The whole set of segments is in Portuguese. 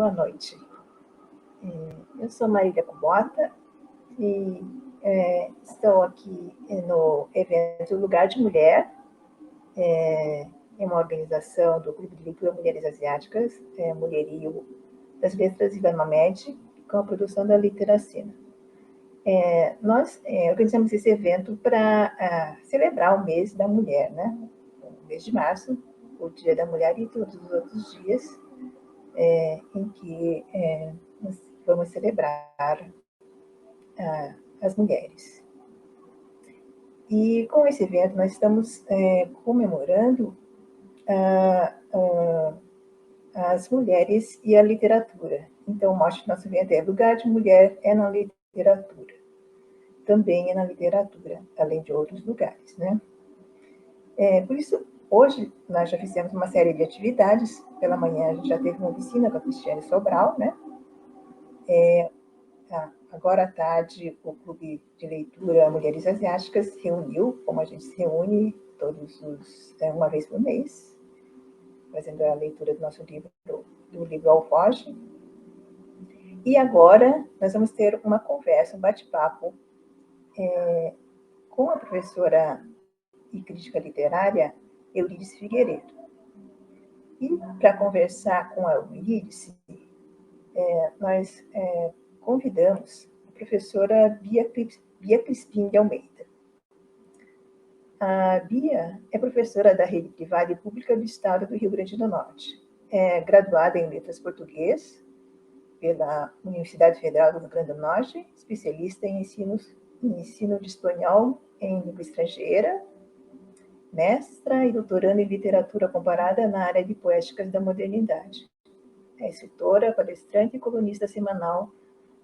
boa noite. Eu sou Marília Kubota e estou aqui no evento Lugar de Mulher, é uma organização do Clube de Leitura Mulheres Asiáticas, Mulherio das Letras Ivan Mamed, com a produção da Literacina. Nós organizamos esse evento para celebrar o mês da mulher, né? O mês de março, o Dia da Mulher e todos os outros dias em que nós vamos celebrar as mulheres. E com esse evento nós estamos comemorando as mulheres e a literatura. Então, o mote do nosso evento é Lugar de Mulher é na literatura. Também é na literatura, além de outros lugares, né? Por isso, hoje, nós já fizemos uma série de atividades. Pela manhã, a gente já teve uma oficina com a Cristiane Sobral, né? Agora à tarde, o Clube de Leitura Mulheres Asiáticas se reuniu, como a gente se reúne uma vez por mês, fazendo a leitura do nosso livro, do livro Alfoge. E agora, nós vamos ter uma conversa, um bate-papo com a professora e crítica literária Eurídice Figueiredo. E para conversar com a Eurídice, nós convidamos a professora Bia Crispim de Almeida. A Bia é professora da rede privada e pública do Estado do Rio Grande do Norte. É graduada em Letras Português pela Universidade Federal do Rio Grande do Norte, especialista em ensino de espanhol em língua estrangeira, mestra e doutoranda em literatura comparada na área de poéticas da modernidade. É escritora, palestrante e colunista semanal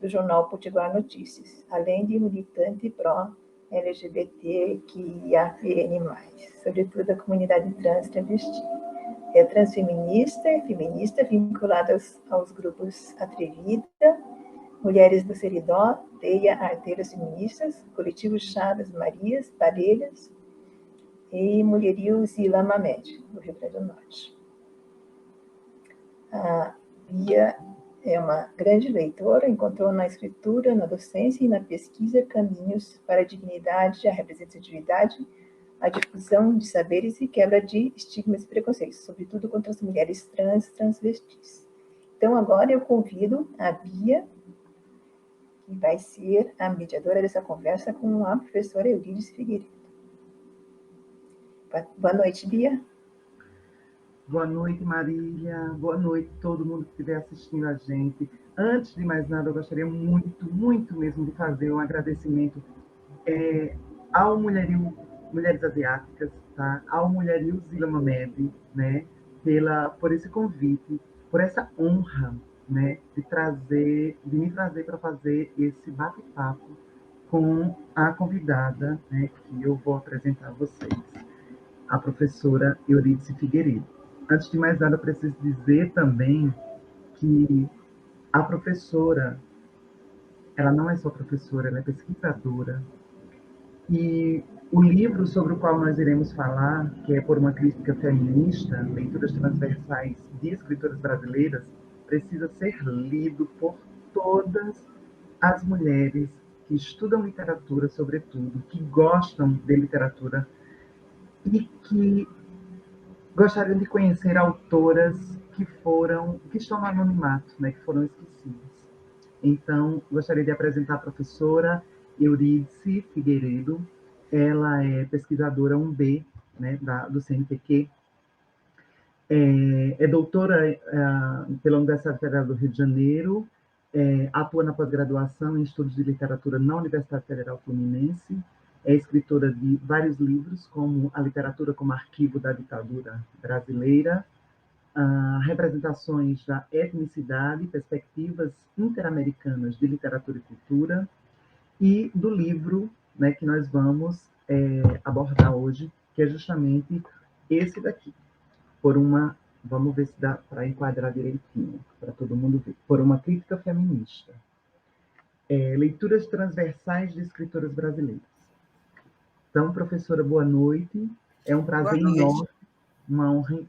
do jornal Potiguar Notícias, além de militante pró-LGBTQIAPN+, sobretudo a comunidade trans e travesti. É transfeminista e feminista vinculada aos grupos Atrevida, Mulheres do Seridó, Teia, Arteiras Feministas, Coletivo Chá das Marias, Parelhas e Mulherio Zila Mamed, do Rio Grande do Norte. A Bia é uma grande leitora, encontrou na escritura, na docência e na pesquisa caminhos para a dignidade, a representatividade, a difusão de saberes e quebra de estigmas e preconceitos, sobretudo contra as mulheres trans e transvestis. Então, agora eu convido a Bia, que vai ser a mediadora dessa conversa com a professora Eurídice Figueiredo. Boa noite, Bia. Boa noite, Marília. Boa noite a todo mundo que estiver assistindo a gente. Antes de mais nada, eu gostaria muito mesmo de fazer um agradecimento ao Mulheres Asiáticas, tá? Ao Mulherio Zila Mamed, né? Por esse convite, por essa honra, né? De me trazer para fazer esse bate-papo com a convidada, né? Que eu vou apresentar a vocês, a professora Eurídice Figueiredo. Antes de mais nada, eu preciso dizer também que a professora, ela não é só professora, ela é pesquisadora. E o livro sobre o qual nós iremos falar, que é Por uma Crítica Feminista, Leituras Transversais de Escritoras Brasileiras, precisa ser lido por todas as mulheres que estudam literatura, sobretudo, que gostam de literatura e que gostariam de conhecer autoras que estão no anonimato, né, que foram esquecidas. Então, gostaria de apresentar a professora Eurídice Figueiredo. Ela é pesquisadora 1B, né, do CNPq, é doutora pela Universidade Federal do Rio de Janeiro, atua na pós-graduação em estudos de literatura na Universidade Federal Fluminense, é escritora de vários livros, como A Literatura como Arquivo da Ditadura Brasileira, representações da etnicidade, perspectivas interamericanas de literatura e cultura, e do livro, né, que nós vamos abordar hoje, que é justamente esse daqui, vamos ver se dá para enquadrar direitinho, para todo mundo ver, Por uma Crítica Feminista. Leituras transversais de escritoras brasileiras. Então, professora, boa noite. É um prazer enorme, uma honra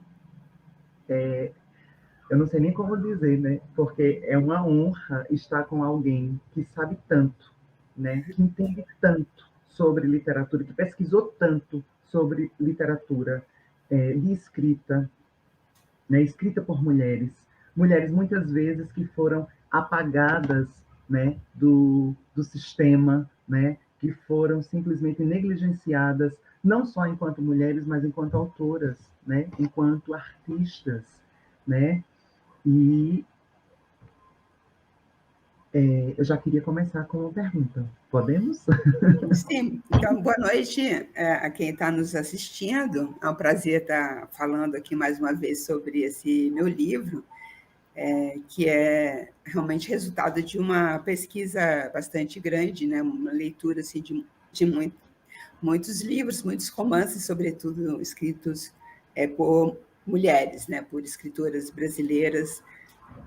eu não sei nem como dizer, né? Porque é uma honra estar com alguém que sabe tanto, né? Que entende tanto sobre literatura, que pesquisou tanto sobre literatura de escrita, né? Escrita por mulheres, mulheres muitas vezes que foram apagadas, né? Do sistema, né? Que foram simplesmente negligenciadas, não só enquanto mulheres, mas enquanto autoras, né? Enquanto artistas, né? E eu já queria começar com uma pergunta. Podemos? Sim, então, boa noite a quem está nos assistindo. É um prazer estar falando aqui mais uma vez sobre esse meu livro, que é realmente resultado de uma pesquisa bastante grande, né? Uma leitura assim, de muitos livros, muitos romances, sobretudo escritos por mulheres, né? Por escritoras brasileiras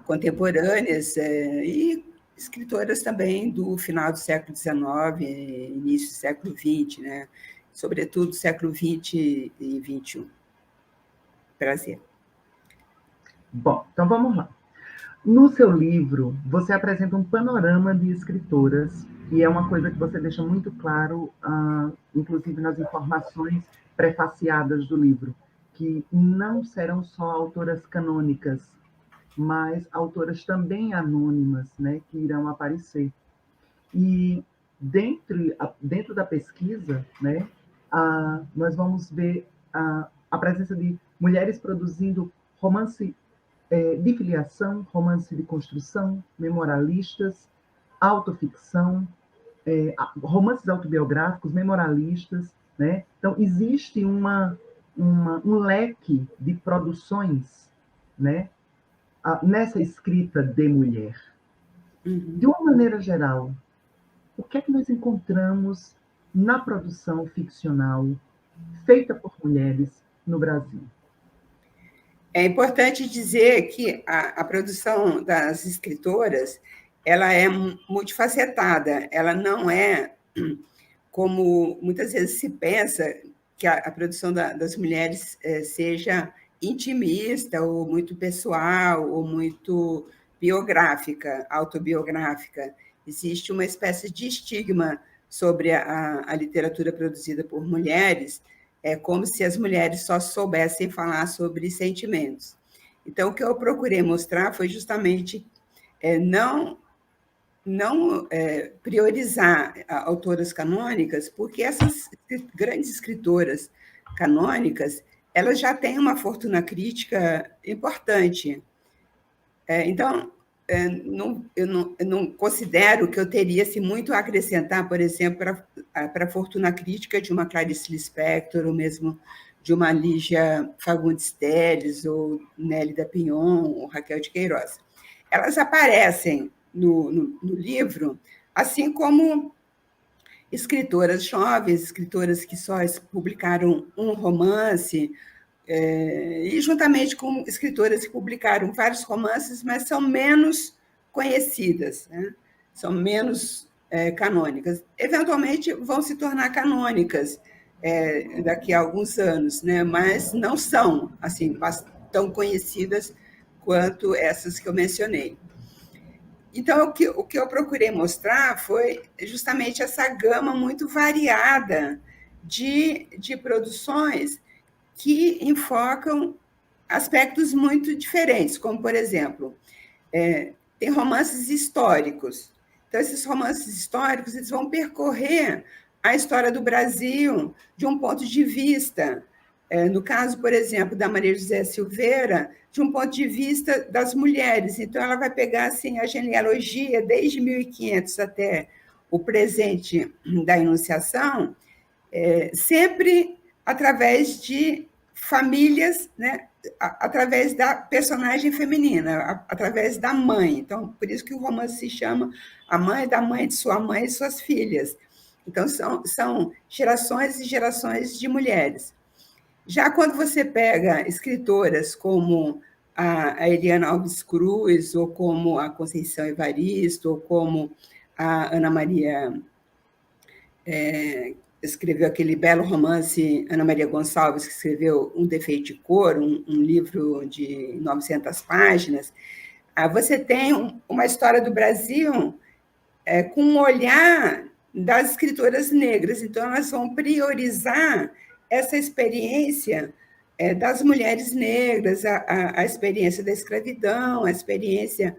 contemporâneas e escritoras também do final do século XIX, início do século XX, né? Sobretudo século XX e XXI. Prazer. Bom, então vamos lá. No seu livro, você apresenta um panorama de escritoras, e é uma coisa que você deixa muito claro, inclusive nas informações prefaciadas do livro, que não serão só autoras canônicas, mas autoras também anônimas, né, que irão aparecer. E dentro da pesquisa, né, nós vamos ver a presença de mulheres produzindo romance de filiação, romance de construção, memorialistas, autoficção, romances autobiográficos, memorialistas, né? Então, existe um leque de produções, né, nessa escrita de mulher. De uma maneira geral, o que é que nós encontramos na produção ficcional feita por mulheres no Brasil? É importante dizer que a produção das escritoras ela é multifacetada, ela não é como muitas vezes se pensa que a produção das mulheres seja intimista ou muito pessoal ou muito biográfica, autobiográfica. Existe uma espécie de estigma sobre a literatura produzida por mulheres, é como se as mulheres só soubessem falar sobre sentimentos. Então, o que eu procurei mostrar foi justamente não priorizar autoras canônicas, porque essas grandes escritoras canônicas elas já têm uma fortuna crítica importante. Então, eu não considero que eu teria assim, muito a acrescentar, por exemplo, para a fortuna crítica de uma Clarice Lispector, ou mesmo de uma Lígia Fagundes Telles, ou Nélida Pinhon, ou Raquel de Queiroz. Elas aparecem no livro, assim como escritoras jovens, escritoras que só publicaram um romance, e juntamente com escritoras que publicaram vários romances, mas são menos conhecidas, né? São menos canônicas. Eventualmente vão se tornar canônicas daqui a alguns anos, né? Mas não são assim tão conhecidas quanto essas que eu mencionei. Então, o que eu procurei mostrar foi justamente essa gama muito variada de produções que enfocam aspectos muito diferentes, como, por exemplo, tem romances históricos. Então, esses romances históricos eles vão percorrer a história do Brasil de um ponto de vista, no caso, por exemplo, da Maria José Silveira, de um ponto de vista das mulheres. Então, ela vai pegar assim, a genealogia desde 1500 até o presente da Enunciação, sempre através de famílias, né? Através da personagem feminina, através da mãe. Então, por isso que o romance se chama A Mãe da Mãe de Sua Mãe e Suas Filhas. Então, são gerações e gerações de mulheres. Já quando você pega escritoras como a Eliana Alves Cruz, ou como a Conceição Evaristo, ou como a Ana Maria escreveu aquele belo romance, Ana Maria Gonçalves, que escreveu Um Defeito de Cor, um livro de 900 páginas, você tem uma história do Brasil com um olhar das escritoras negras. Então, elas vão priorizar essa experiência das mulheres negras, a experiência da escravidão, a experiência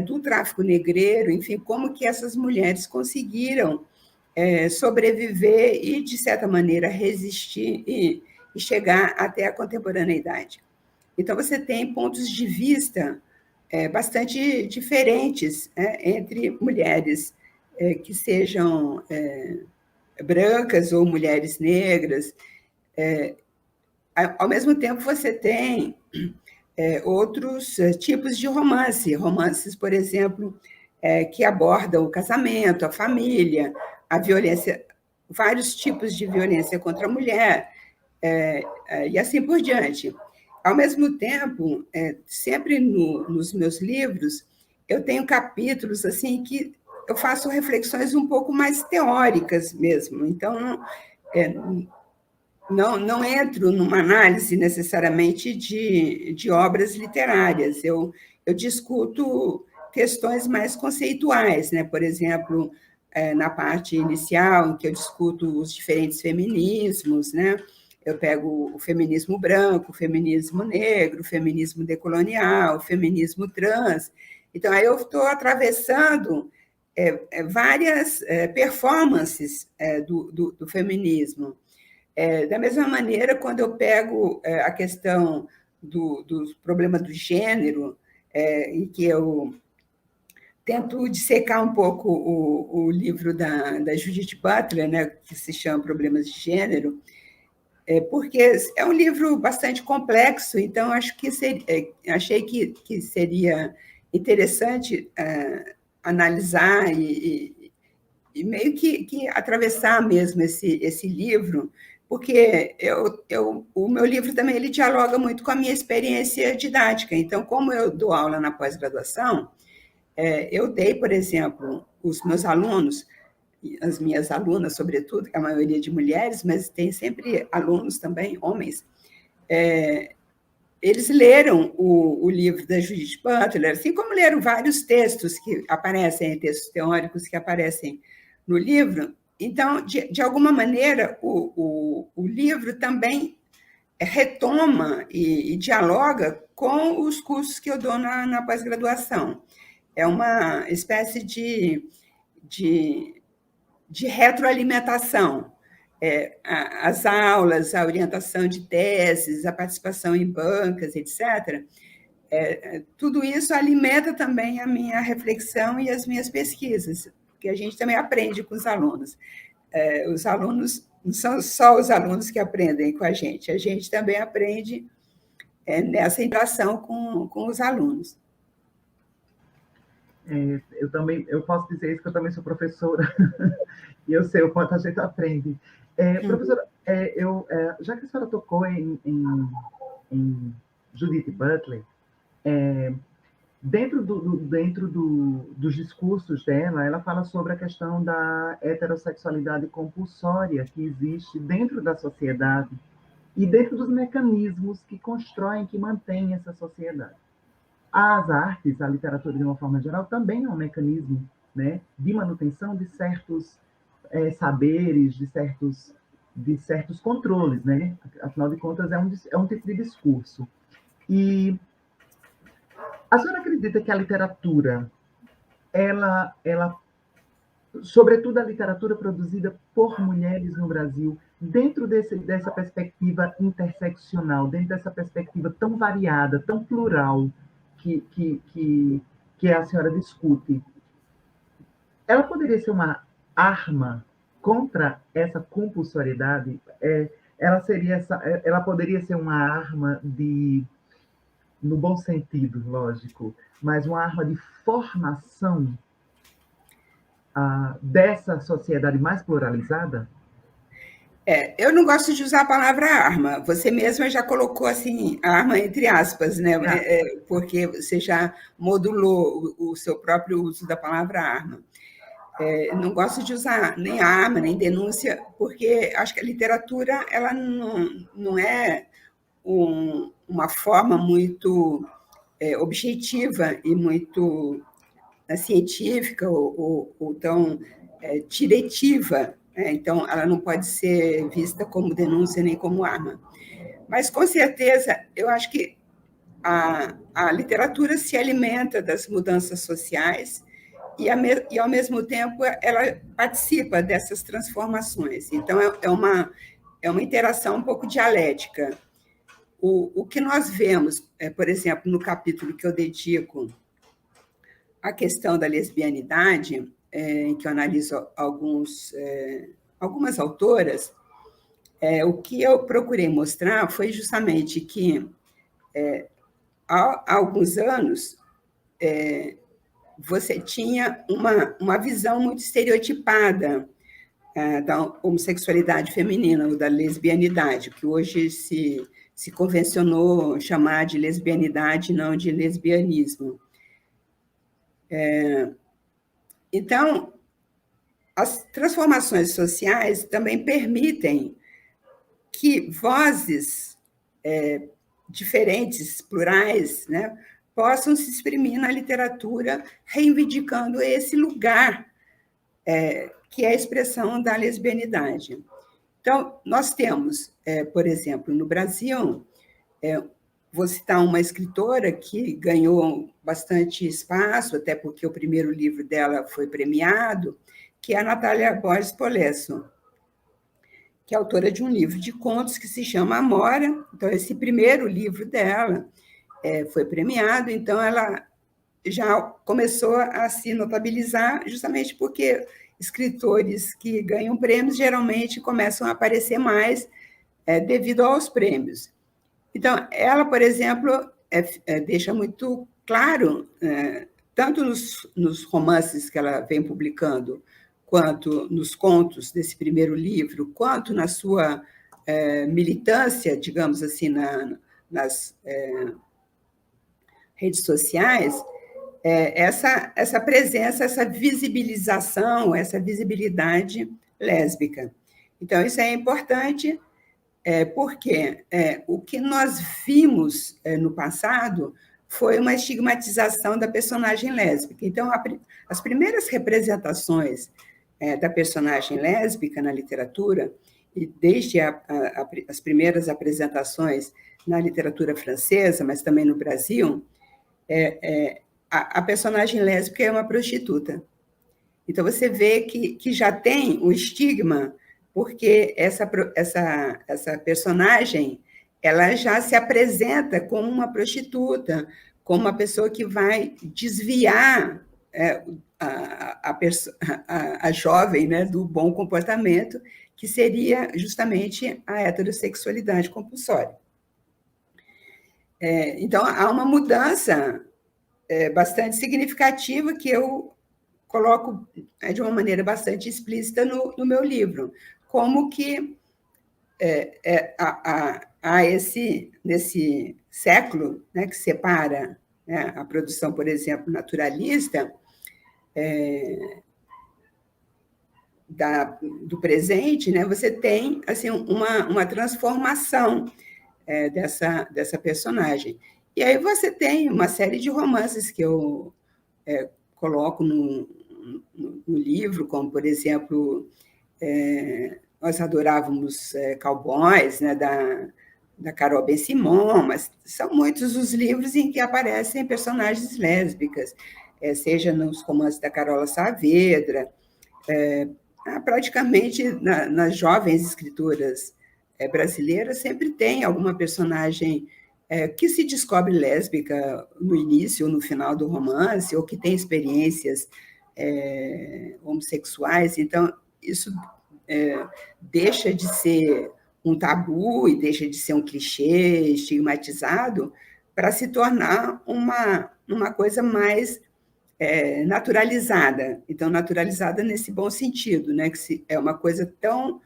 do tráfico negreiro, enfim, como que essas mulheres conseguiram sobreviver e, de certa maneira, resistir e chegar até a contemporaneidade. Então, você tem pontos de vista bastante diferentes entre mulheres que sejam brancas ou mulheres negras. Ao mesmo tempo, você tem outros tipos de romances, por exemplo, que abordam o casamento, a família, a violência, vários tipos de violência contra a mulher, e assim por diante. Ao mesmo tempo, sempre nos meus livros, eu tenho capítulos assim que eu faço reflexões um pouco mais teóricas mesmo. Então, não entro numa análise necessariamente de obras literárias. Eu discuto questões mais conceituais, né? Por exemplo, na parte inicial, em que eu discuto os diferentes feminismos, né? Eu pego o feminismo branco, o feminismo negro, o feminismo decolonial, o feminismo trans. Então, aí eu estou atravessando várias performances do feminismo. Da mesma maneira, quando eu pego a questão do problema do gênero, em que eu tento dissecar um pouco o livro da Judith Butler, né, que se chama Problemas de Gênero, porque é um livro bastante complexo, então acho que achei que seria interessante analisar e meio que atravessar mesmo esse livro, porque o meu livro também ele dialoga muito com a minha experiência didática. Então, como eu dou aula na pós-graduação, eu dei, por exemplo, os meus alunos, as minhas alunas, sobretudo, que a maioria de mulheres, mas tem sempre alunos também, homens, eles leram o livro da Judith Butler, assim como leram vários textos que aparecem, textos teóricos que aparecem no livro. Então, de alguma maneira, o livro também retoma e dialoga com os cursos que eu dou na pós-graduação. É uma espécie de retroalimentação. As aulas, a orientação de teses, a participação em bancas, etc., tudo isso alimenta também a minha reflexão e as minhas pesquisas, porque a gente também aprende com os alunos. Os alunos, não são só os alunos que aprendem com a gente também aprende nessa interação com os alunos. Eu posso dizer isso, que eu também sou professora, e eu sei o quanto a gente aprende. Professora, já que a senhora tocou em Judith Butler, dentro dos discursos dela, ela fala sobre a questão da heterossexualidade compulsória que existe dentro da sociedade e dentro dos mecanismos que constroem, que mantêm essa sociedade. As artes, a literatura de uma forma geral, também é um mecanismo, né, de manutenção de certos saberes, de certos controles, né? Afinal de contas, é um tipo de discurso. E a senhora acredita que a literatura, ela, sobretudo a literatura produzida por mulheres no Brasil, dentro dessa perspectiva interseccional, dentro dessa perspectiva tão variada, tão plural, que a senhora discute, ela poderia ser uma arma contra essa compulsoriedade? Ela poderia ser uma arma no bom sentido, lógico, mas uma arma de formação dessa sociedade mais pluralizada? Eu não gosto de usar a palavra arma. Você mesma já colocou assim, arma entre aspas, né? Porque você já modulou o seu próprio uso da palavra arma. não gosto de usar nem arma, nem denúncia, porque acho que a literatura ela não é uma forma muito objetiva e muito científica ou tão diretiva, né? Então, ela não pode ser vista como denúncia nem como arma. Mas, com certeza, eu acho que a literatura se alimenta das mudanças sociais e, ao mesmo tempo, ela participa dessas transformações. Então, é uma interação um pouco dialética. O que nós vemos, por exemplo, no capítulo que eu dedico à questão da lesbianidade, em que eu analiso algumas autoras, o que eu procurei mostrar foi justamente que, há alguns anos, você tinha uma visão muito estereotipada da homossexualidade feminina, ou da lesbianidade, que hoje se convencionou chamar de lesbianidade, não de lesbianismo. Então, as transformações sociais também permitem que vozes diferentes, plurais, né, possam se exprimir na literatura, reivindicando esse lugar que é a expressão da lesbianidade. Então, nós temos, por exemplo, no Brasil, vou citar uma escritora que ganhou bastante espaço, até porque o primeiro livro dela foi premiado, que é a Natália Borges Polesso, que é autora de um livro de contos que se chama Amora. Então, esse primeiro livro dela foi premiado, então ela já começou a se notabilizar, justamente porque escritores que ganham prêmios geralmente começam a aparecer mais devido aos prêmios. Então, ela, por exemplo, deixa muito claro, tanto nos romances que ela vem publicando, quanto nos contos desse primeiro livro, quanto na sua militância, digamos assim, nas redes sociais, essa presença, essa visibilização, essa visibilidade lésbica. Então, isso é importante, porque o que nós vimos no passado foi uma estigmatização da personagem lésbica. Então, as primeiras representações da personagem lésbica na literatura, e desde as primeiras apresentações na literatura francesa, mas também no Brasil, a personagem lésbica é uma prostituta. Então, você vê que já tem o estigma, porque essa personagem ela já se apresenta como uma prostituta, como uma pessoa que vai desviar a jovem, né, do bom comportamento, que seria justamente a heterossexualidade compulsória. Então, há uma mudança bastante significativa que eu coloco de uma maneira bastante explícita no meu livro, como que nesse século, né, que separa, né, a produção, por exemplo, naturalista do presente, né, você tem assim, uma transformação dessa personagem. E aí você tem uma série de romances que eu coloco no livro, como, por exemplo, nós adorávamos Cowboys, né, da Carol Ben-Simon, mas são muitos os livros em que aparecem personagens lésbicas, seja nos romances da Carola Saavedra, praticamente nas jovens escritoras brasileiras sempre tem alguma personagem que se descobre lésbica no início ou no final do romance, ou que tem experiências homossexuais. Então, isso deixa de ser um tabu e deixa de ser um clichê estigmatizado para se tornar uma coisa mais naturalizada. Então, naturalizada nesse bom sentido, né? Que é uma coisa tão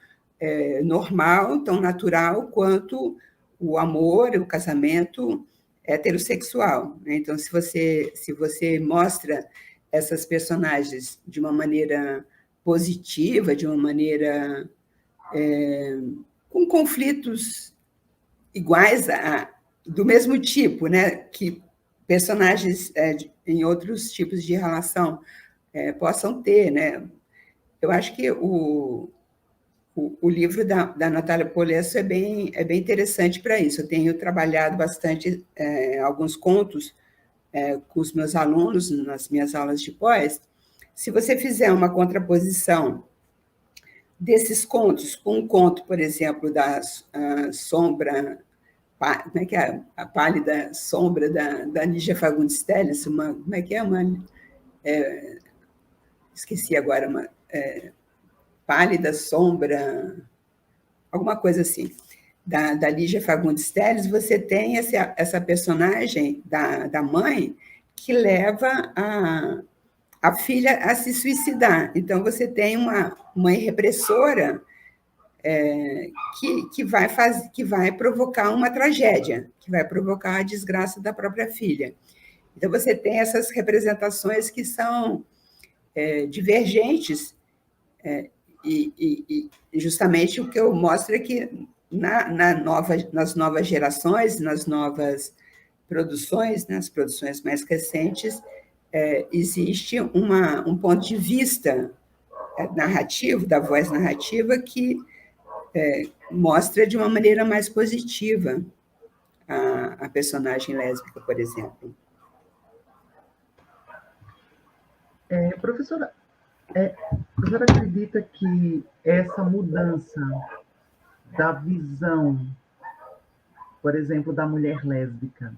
normal, tão natural quanto o amor, o casamento heterossexual, né? Então, se você mostra essas personagens de uma maneira positiva, de uma maneira com conflitos iguais, do mesmo tipo, né? Que personagens em outros tipos de relação possam ter, né? Eu acho que o livro da Natália Polesso é bem interessante para isso. Eu tenho trabalhado bastante alguns contos com os meus alunos nas minhas aulas de pós. Se você fizer uma contraposição desses contos com um conto, por exemplo, da sombra, como é que é? A pálida sombra da Lígia Fagundes Telles, como é que é? Esqueci agora, pálida sombra, alguma coisa assim, da Lígia Fagundes Telles. Você tem essa personagem da mãe que leva a filha a se suicidar. Então, você tem uma mãe repressora que vai provocar uma tragédia, que vai provocar a desgraça da própria filha. Então, você tem essas representações que são divergentes, e justamente o que eu mostro é que nas novas gerações, nas novas produções, nas produções mais recentes, existe um ponto de vista narrativo, da voz narrativa, que mostra de uma maneira mais positiva a personagem lésbica, por exemplo. Professora, a senhora acredita que essa mudança da visão, por exemplo, da mulher lésbica,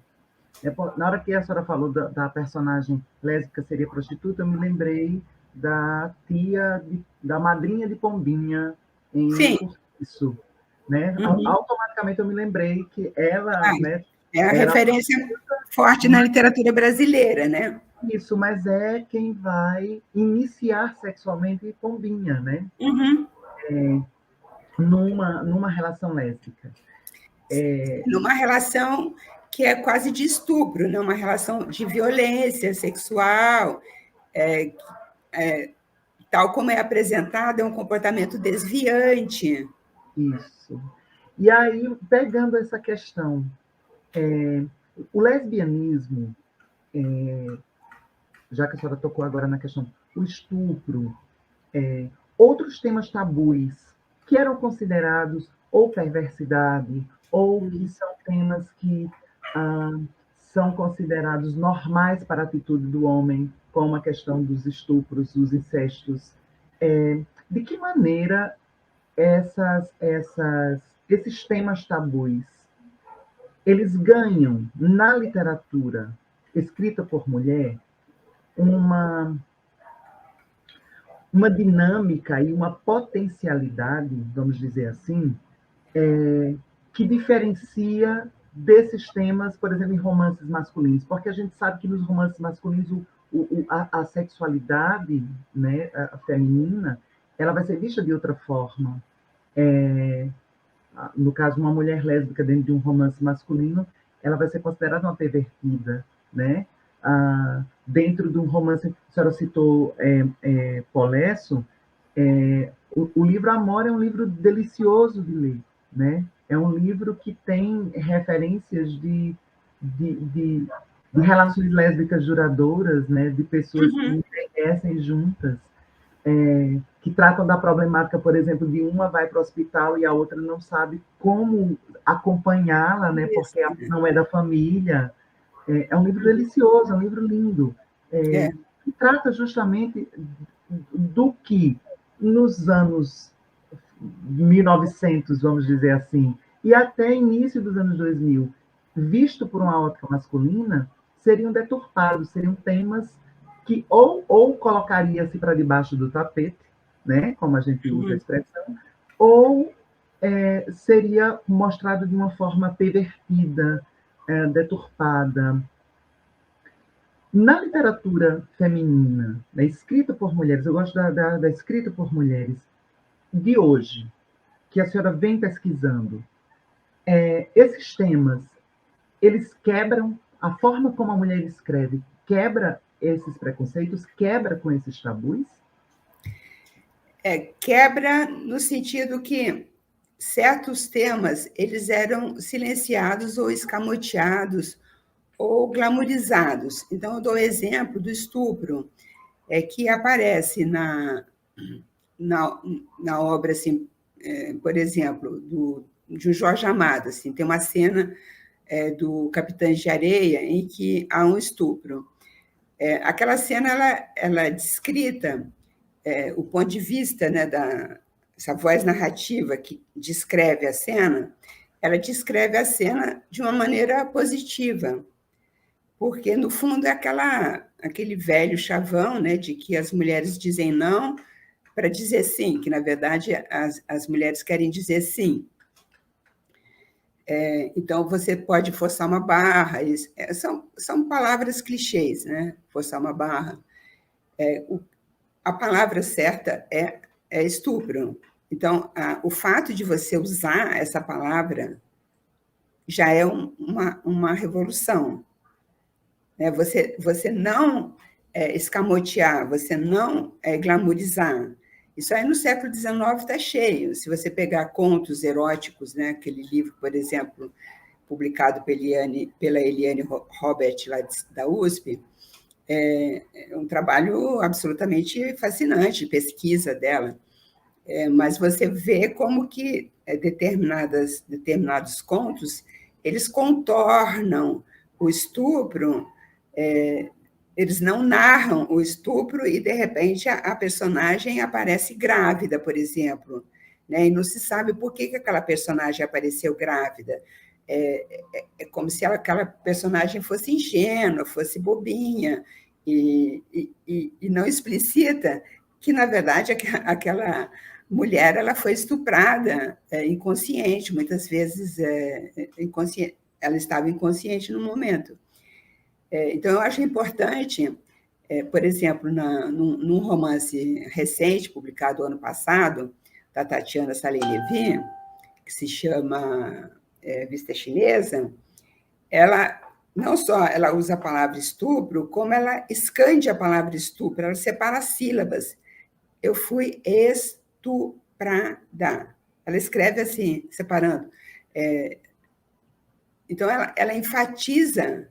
na hora que a senhora falou da personagem lésbica seria prostituta, eu me lembrei da da madrinha de Pombinha em Curtiço, né? Uhum. Automaticamente eu me lembrei que ela... né, é a referência forte na literatura brasileira, né? Isso, mas é quem vai iniciar sexualmente Pombinha, né? Uhum. Numa relação lésbica. Numa relação que é quase de estupro, né? Uma relação de violência sexual, tal como é apresentado, é um comportamento desviante. Isso. E aí, pegando essa questão, o lesbianismo, já que a senhora tocou agora na questão, o estupro, outros temas tabus que eram considerados ou perversidade, ou que são temas que são considerados normais para a atitude do homem, como a questão dos estupros, dos incestos. De que maneira esses temas tabus eles ganham na literatura escrita por mulher uma dinâmica e uma potencialidade, vamos dizer assim, que diferencia desses temas, por exemplo, em romances masculinos, porque a gente sabe que nos romances masculinos a sexualidade, né, a feminina, ela vai ser vista de outra forma. No caso, uma mulher lésbica dentro de um romance masculino, ela vai ser considerada uma pervertida, né? Dentro de um romance, a senhora citou Polesso, o livro Amor é um livro delicioso de ler, né? É um livro que tem referências de relações lésbicas duradouras, né? De pessoas que envelhecem juntas, que tratam da problemática, por exemplo, de uma vai para o hospital e a outra não sabe como acompanhá-la, né? Porque não é da família. É um livro delicioso, é um livro lindo, que trata justamente do que nos anos 1900, vamos dizer assim, e até início dos anos 2000, visto por uma ótica masculina, seriam deturpados, seriam temas que ou colocaria-se para debaixo do tapete, né, como a gente usa a expressão, ou seria mostrado de uma forma pervertida, deturpada. Na literatura feminina, né, escrita por mulheres, eu gosto da escrita por mulheres de hoje, que a senhora vem pesquisando, esses temas, eles quebram a forma como a mulher escreve, quebra esses preconceitos, quebra com esses tabus? Quebra no sentido que certos temas eles eram silenciados ou escamoteados ou glamorizados. Então, eu dou o exemplo do estupro, que aparece na obra, assim, por exemplo, de Jorge Amado. Assim, tem uma cena do Capitães de Areia em que há um estupro. Aquela cena ela é descrita, o ponto de vista, né, essa voz narrativa que descreve a cena, ela descreve a cena de uma maneira positiva, porque, no fundo, é aquele velho chavão, né, de que as mulheres dizem não para dizer sim, que, na verdade, as mulheres querem dizer sim. Então, você pode forçar uma barra, são palavras clichês, né? Forçar uma barra. A palavra certa é estupro. Então, o fato de você usar essa palavra já é uma revolução. Você não escamotear, você não glamorizar. Isso aí no século XIX está cheio. Se você pegar contos eróticos, né, aquele livro, por exemplo, publicado pela Eliane Robert, lá da USP, é um trabalho absolutamente fascinante, pesquisa dela. Mas você vê como que determinados contos, eles contornam o estupro, eles não narram o estupro e, de repente, a personagem aparece grávida, por exemplo, né? E não se sabe por que aquela personagem apareceu grávida. É como se aquela personagem fosse ingênua, fosse bobinha, e não explicita que, na verdade, aquela mulher ela foi estuprada inconsciente, muitas vezes inconsciente, ela estava inconsciente no momento. Então, eu acho importante, por exemplo, num romance recente, publicado ano passado, da Tatiana Salem-Levy, que se chama Vista Chinesa, ela não só ela usa a palavra estupro, como ela escande a palavra estupro, ela separa as sílabas. Eu fui estuprada. Ela escreve assim, separando. Então, ela enfatiza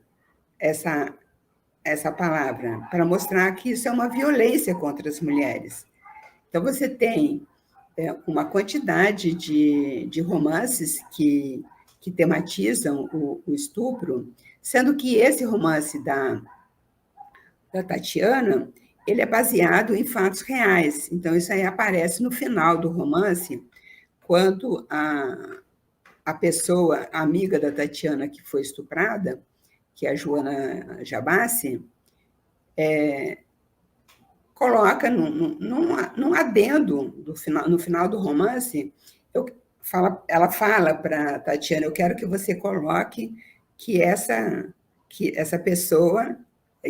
essa palavra para mostrar que isso é uma violência contra as mulheres. Então, você tem uma quantidade de romances que tematizam o estupro, sendo que esse romance da Tatiana, ele é baseado em fatos reais. Então, isso aí aparece no final do romance, quando a pessoa, a amiga da Tatiana que foi estuprada, que é a Joana Jabassi, coloca num adendo no final do romance, ela fala para a Tatiana, eu quero que você coloque que essa pessoa,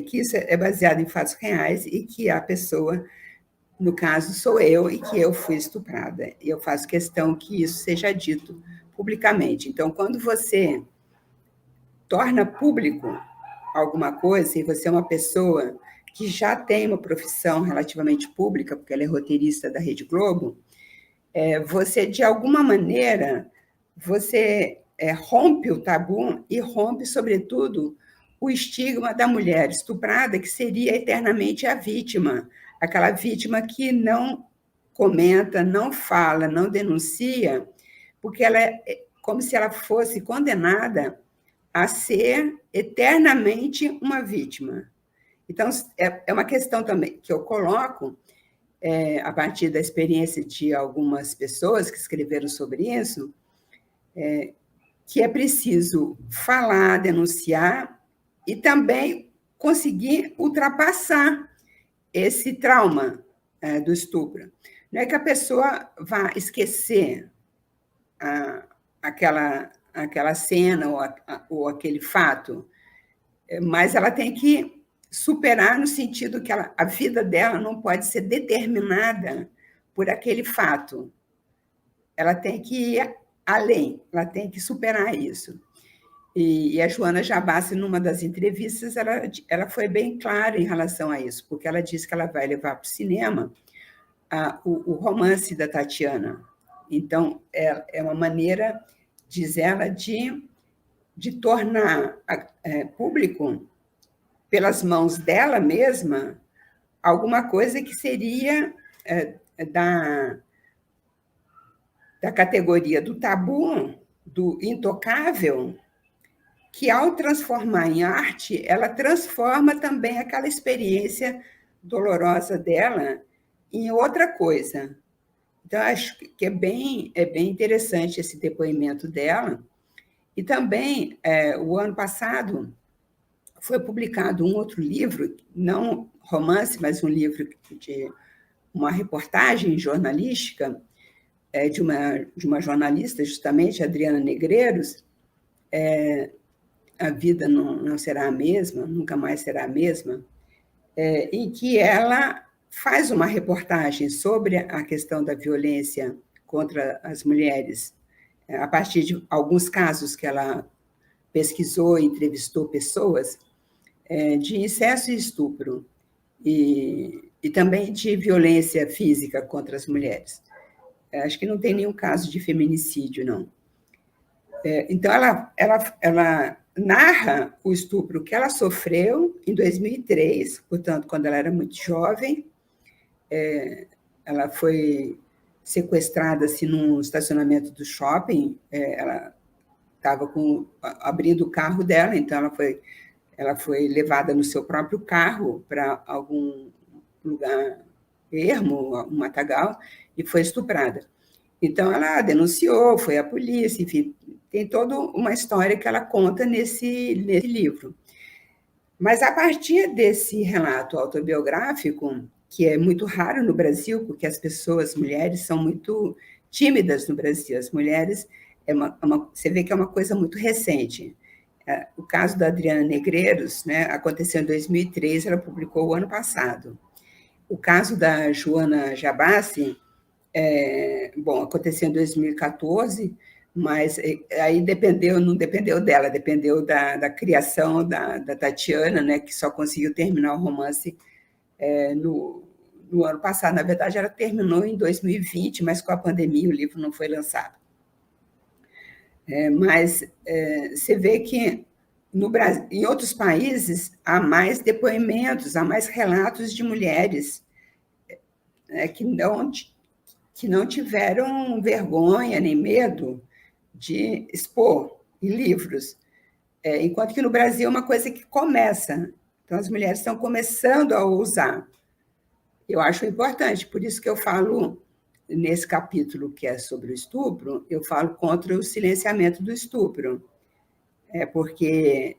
que isso é baseado em fatos reais e que a pessoa, no caso, sou eu e que eu fui estuprada. E eu faço questão que isso seja dito publicamente. Então, quando você torna público alguma coisa e você é uma pessoa que já tem uma profissão relativamente pública, porque ela é roteirista da Rede Globo, você, de alguma maneira, você rompe o tabu e rompe, sobretudo, o estigma da mulher estuprada, que seria eternamente a vítima, aquela vítima que não comenta, não fala, não denuncia, porque ela é como se ela fosse condenada a ser eternamente uma vítima. Então, é uma questão também que eu coloco, a partir da experiência de algumas pessoas que escreveram sobre isso, que é preciso falar, denunciar e também conseguir ultrapassar esse trauma do estupro. Não é que a pessoa vá esquecer aquela cena ou aquele fato, mas ela tem que superar no sentido que a vida dela não pode ser determinada por aquele fato. Ela tem que ir além, ela tem que superar isso. E a Joana Jabassi, numa das entrevistas, ela foi bem clara em relação a isso, porque ela disse que ela vai levar para o cinema o romance da Tatiana. Então, é uma maneira, diz ela, de tornar público, pelas mãos dela mesma, alguma coisa que seria da categoria do tabu, do intocável, que, ao transformar em arte, ela transforma também aquela experiência dolorosa dela em outra coisa. Então, acho que é bem interessante esse depoimento dela. E também, o ano passado, foi publicado um outro livro, não romance, mas um livro de uma reportagem jornalística, de uma jornalista, justamente, Adriana Negreiros, A Vida Não Será a Mesma, Nunca Mais Será a Mesma, em que ela faz uma reportagem sobre a questão da violência contra as mulheres, a partir de alguns casos que ela pesquisou e entrevistou pessoas, de incesto e estupro, e também de violência física contra as mulheres. Acho que não tem nenhum caso de feminicídio, não. Então, ela narra o estupro que ela sofreu em 2003, portanto, quando ela era muito jovem. Ela foi sequestrada assim, num estacionamento do shopping. Ela estava abrindo o carro dela, então ela foi levada no seu próprio carro para algum lugar ermo, um matagal, e foi estuprada. Então, ela denunciou, foi à polícia, enfim, tem toda uma história que ela conta nesse livro. Mas, a partir desse relato autobiográfico, que é muito raro no Brasil, porque as mulheres são muito tímidas no Brasil. As mulheres, você vê que é uma coisa muito recente. O caso da Adriana Negreiros, né, aconteceu em 2003, ela publicou o ano passado. O caso da Joana Jabassi, aconteceu em 2014, mas aí não dependeu dela, dependeu da criação da Tatiana, né, que só conseguiu terminar o romance no ano passado. Na verdade, ela terminou em 2020, mas com a pandemia o livro não foi lançado. Mas você vê que no Brasil, em outros países, há mais depoimentos, há mais relatos de mulheres que não tiveram vergonha nem medo de expor em livros, enquanto que no Brasil é uma coisa que começa. Então, as mulheres estão começando a ousar. Eu acho importante, por isso que eu falo, nesse capítulo que é sobre o estupro, eu falo contra o silenciamento do estupro, porque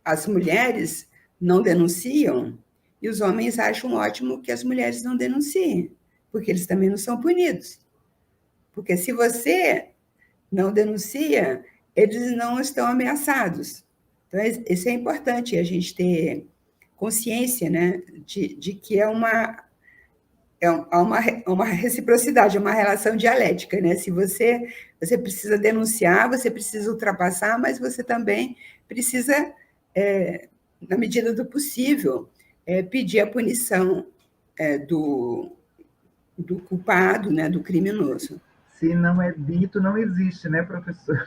as mulheres não denunciam e os homens acham ótimo que as mulheres não denunciem, porque eles também não são punidos. Porque se você não denuncia, eles não estão ameaçados. Então, isso é importante, a gente ter consciência, né, de que é uma reciprocidade, é uma relação dialética, né? Se você precisa denunciar, você precisa ultrapassar, mas você também precisa, na medida do possível, pedir a punição do culpado, né, do criminoso. Se não é dito, não existe, né, professor?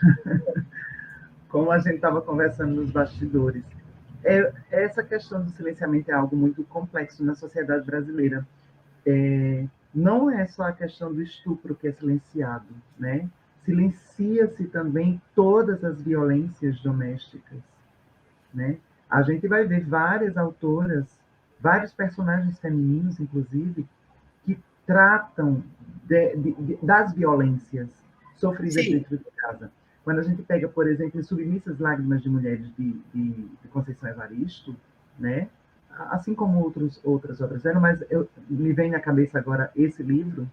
Como a gente estava conversando nos bastidores. Essa questão do silenciamento é algo muito complexo na sociedade brasileira. Não é só a questão do estupro que é silenciado, né? Silencia-se também todas as violências domésticas, né? A gente vai ver várias autoras, vários personagens femininos, inclusive, que tratam das violências sofridas dentro de casa. Quando a gente pega, por exemplo, Submissas Lágrimas de Mulheres, de Conceição Evaristo, né? Assim como outras obras eram, mas me vem na cabeça agora esse livro,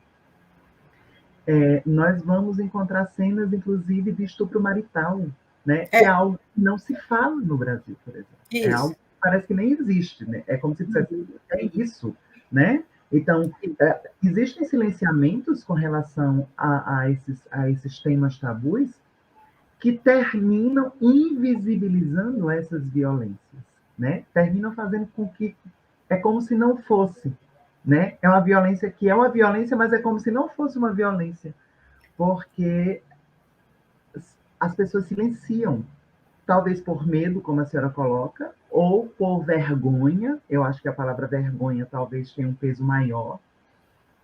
nós vamos encontrar cenas, inclusive, de estupro marital, né? Que é algo que não se fala no Brasil, por exemplo. Isso. É algo que parece que nem existe, né? É como se dissesse, é isso, né? Então, existem silenciamentos com relação a esses temas tabus que terminam invisibilizando essas violências, né? Terminam fazendo com que é como se não fosse, né? É uma violência que é uma violência, mas é como se não fosse uma violência, porque as pessoas silenciam, talvez por medo, como a senhora coloca, ou por vergonha. Eu acho que a palavra vergonha talvez tenha um peso maior,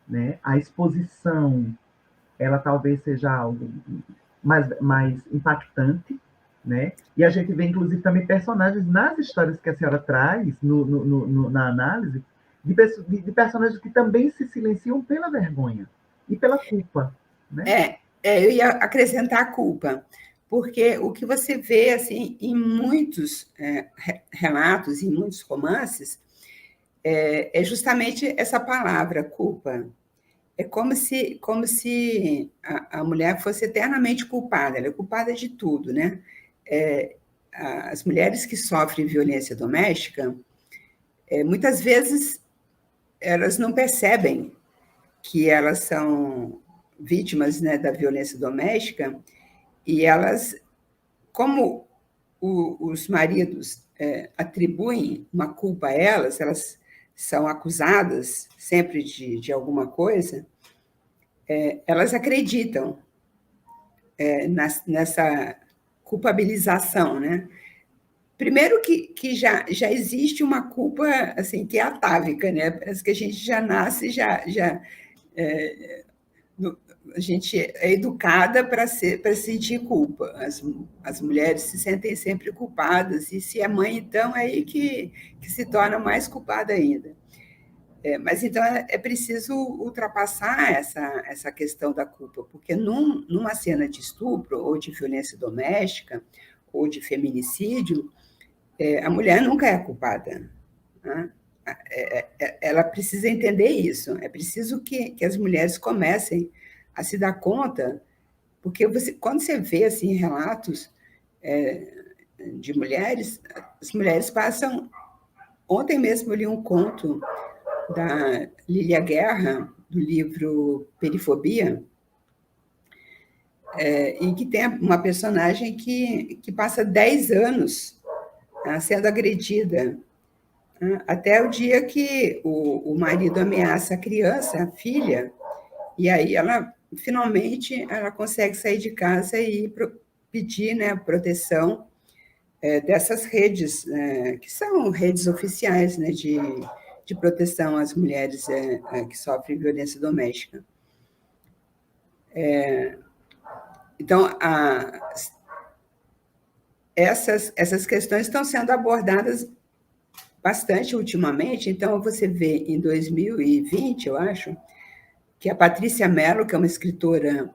né? A exposição, ela talvez seja algo mais impactante, né? E a gente vê, inclusive, também personagens nas histórias que a senhora traz, na análise, de personagens que também se silenciam pela vergonha e pela culpa, né? Eu ia acrescentar a culpa, porque o que você vê assim, em muitos relatos, em muitos romances, é justamente essa palavra, culpa. É como se a mulher fosse eternamente culpada, ela é culpada de tudo, né? As mulheres que sofrem violência doméstica, muitas vezes elas não percebem que elas são vítimas, né, da violência doméstica, e elas, como os maridos atribuem uma culpa a elas, elas são acusadas sempre de alguma coisa, elas acreditam nessa culpabilização, né? Primeiro que já existe uma culpa assim que é atávica, né? Parece que a gente já nasce a gente é educada para sentir culpa. As mulheres se sentem sempre culpadas, e se é mãe, então é aí que se torna mais culpada ainda. Mas então é preciso ultrapassar essa questão da culpa, porque numa cena de estupro, ou de violência doméstica, ou de feminicídio, a mulher nunca é culpada, né? Ela precisa entender isso. É preciso que as mulheres comecem a se dar conta, porque quando você vê assim, relatos de mulheres, as mulheres passam... Ontem mesmo eu li um conto da Lília Guerra, do livro Perifobia, em que tem uma personagem que passa 10 anos sendo agredida, até o dia que o marido ameaça a criança, a filha, e aí ela finalmente ela consegue sair de casa e pedir, né, proteção dessas redes, que são redes oficiais, né, de proteção às mulheres que sofrem violência doméstica. Então, essas questões estão sendo abordadas bastante ultimamente. Então, você vê em 2020, eu acho, que a Patrícia Mello, que é uma escritora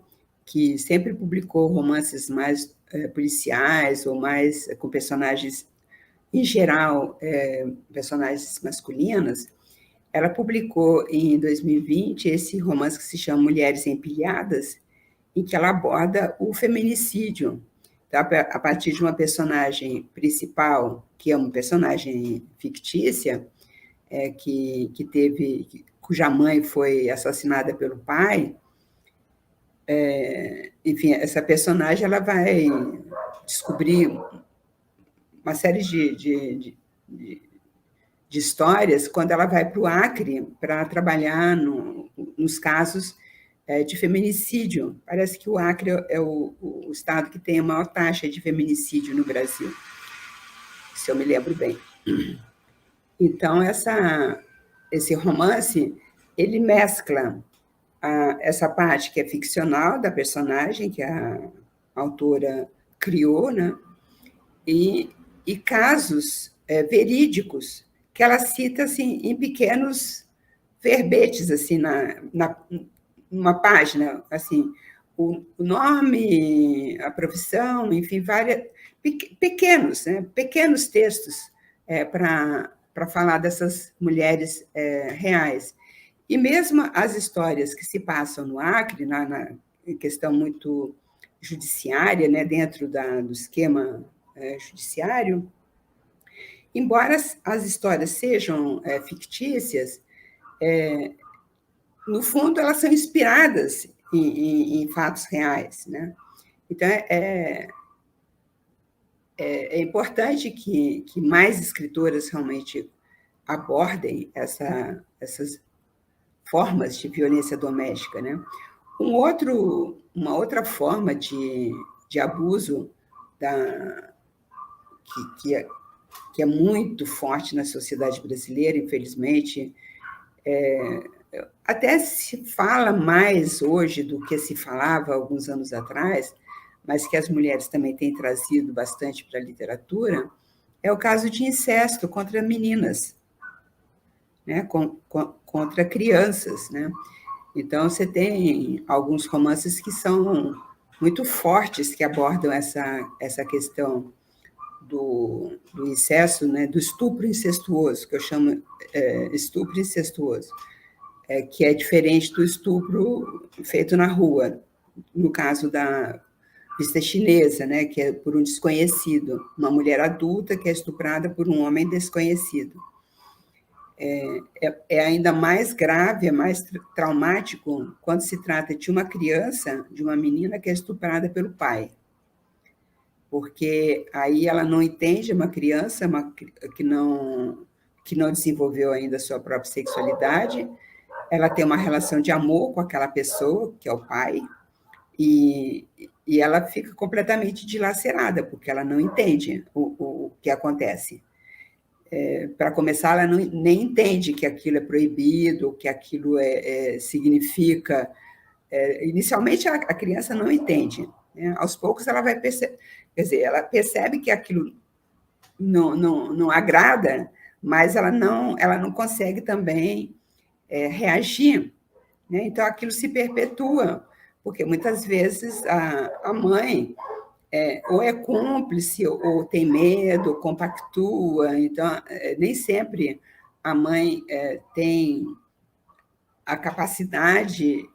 que sempre publicou romances mais policiais, ou mais com personagens, em geral, personagens masculinas, ela publicou em 2020 esse romance que se chama Mulheres Empilhadas, em que ela aborda o feminicídio, tá? A partir de uma personagem principal, que é uma personagem fictícia, cuja mãe foi assassinada pelo pai. Enfim, essa personagem ela vai descobrir uma série de histórias quando ela vai para o Acre para trabalhar nos casos de feminicídio. Parece que o Acre é o estado que tem a maior taxa de feminicídio no Brasil, se eu me lembro bem. Então, esse romance, ele mescla essa parte que é ficcional da personagem, que a autora criou, né? E casos verídicos que ela cita assim, em pequenos verbetes, assim, numa página, assim, o nome, a profissão, enfim, pequenos, né? Pequenos textos para falar dessas mulheres reais. E mesmo as histórias que se passam no Acre, na questão muito judiciária, né, dentro do esquema judiciário, embora as histórias sejam fictícias, no fundo elas são inspiradas em fatos reais, né? Então é importante que mais escritoras realmente abordem essas formas de violência doméstica, né? Uma outra forma de abuso que é muito forte na sociedade brasileira, infelizmente, até se fala mais hoje do que se falava alguns anos atrás, mas que as mulheres também têm trazido bastante para a literatura, é o caso de incesto contra meninas, né? Contra crianças, né? Então, você tem alguns romances que são muito fortes, que abordam essa questão do incesto, né? Do estupro incestuoso, que eu chamo estupro incestuoso, que é diferente do estupro feito na rua, no caso da vista chinesa, né? Que é por um desconhecido, uma mulher adulta que é estuprada por um homem desconhecido. É ainda mais grave, é mais traumático quando se trata de uma criança, de uma menina que é estuprada pelo pai. Porque aí ela não entende, uma criança que não desenvolveu ainda a sua própria sexualidade, ela tem uma relação de amor com aquela pessoa, que é o pai, e ela fica completamente dilacerada, porque ela não entende o que acontece. Para começar, ela nem entende que aquilo é proibido, que aquilo significa... inicialmente, a criança não entende, né? Aos poucos, ela vai perceber... Quer dizer, ela percebe que aquilo não agrada, mas ela não consegue também reagir, né? Então, aquilo se perpetua, porque muitas vezes a mãe... ou é cúmplice, ou tem medo, ou compactua. Então, nem sempre a mãe tem a capacidade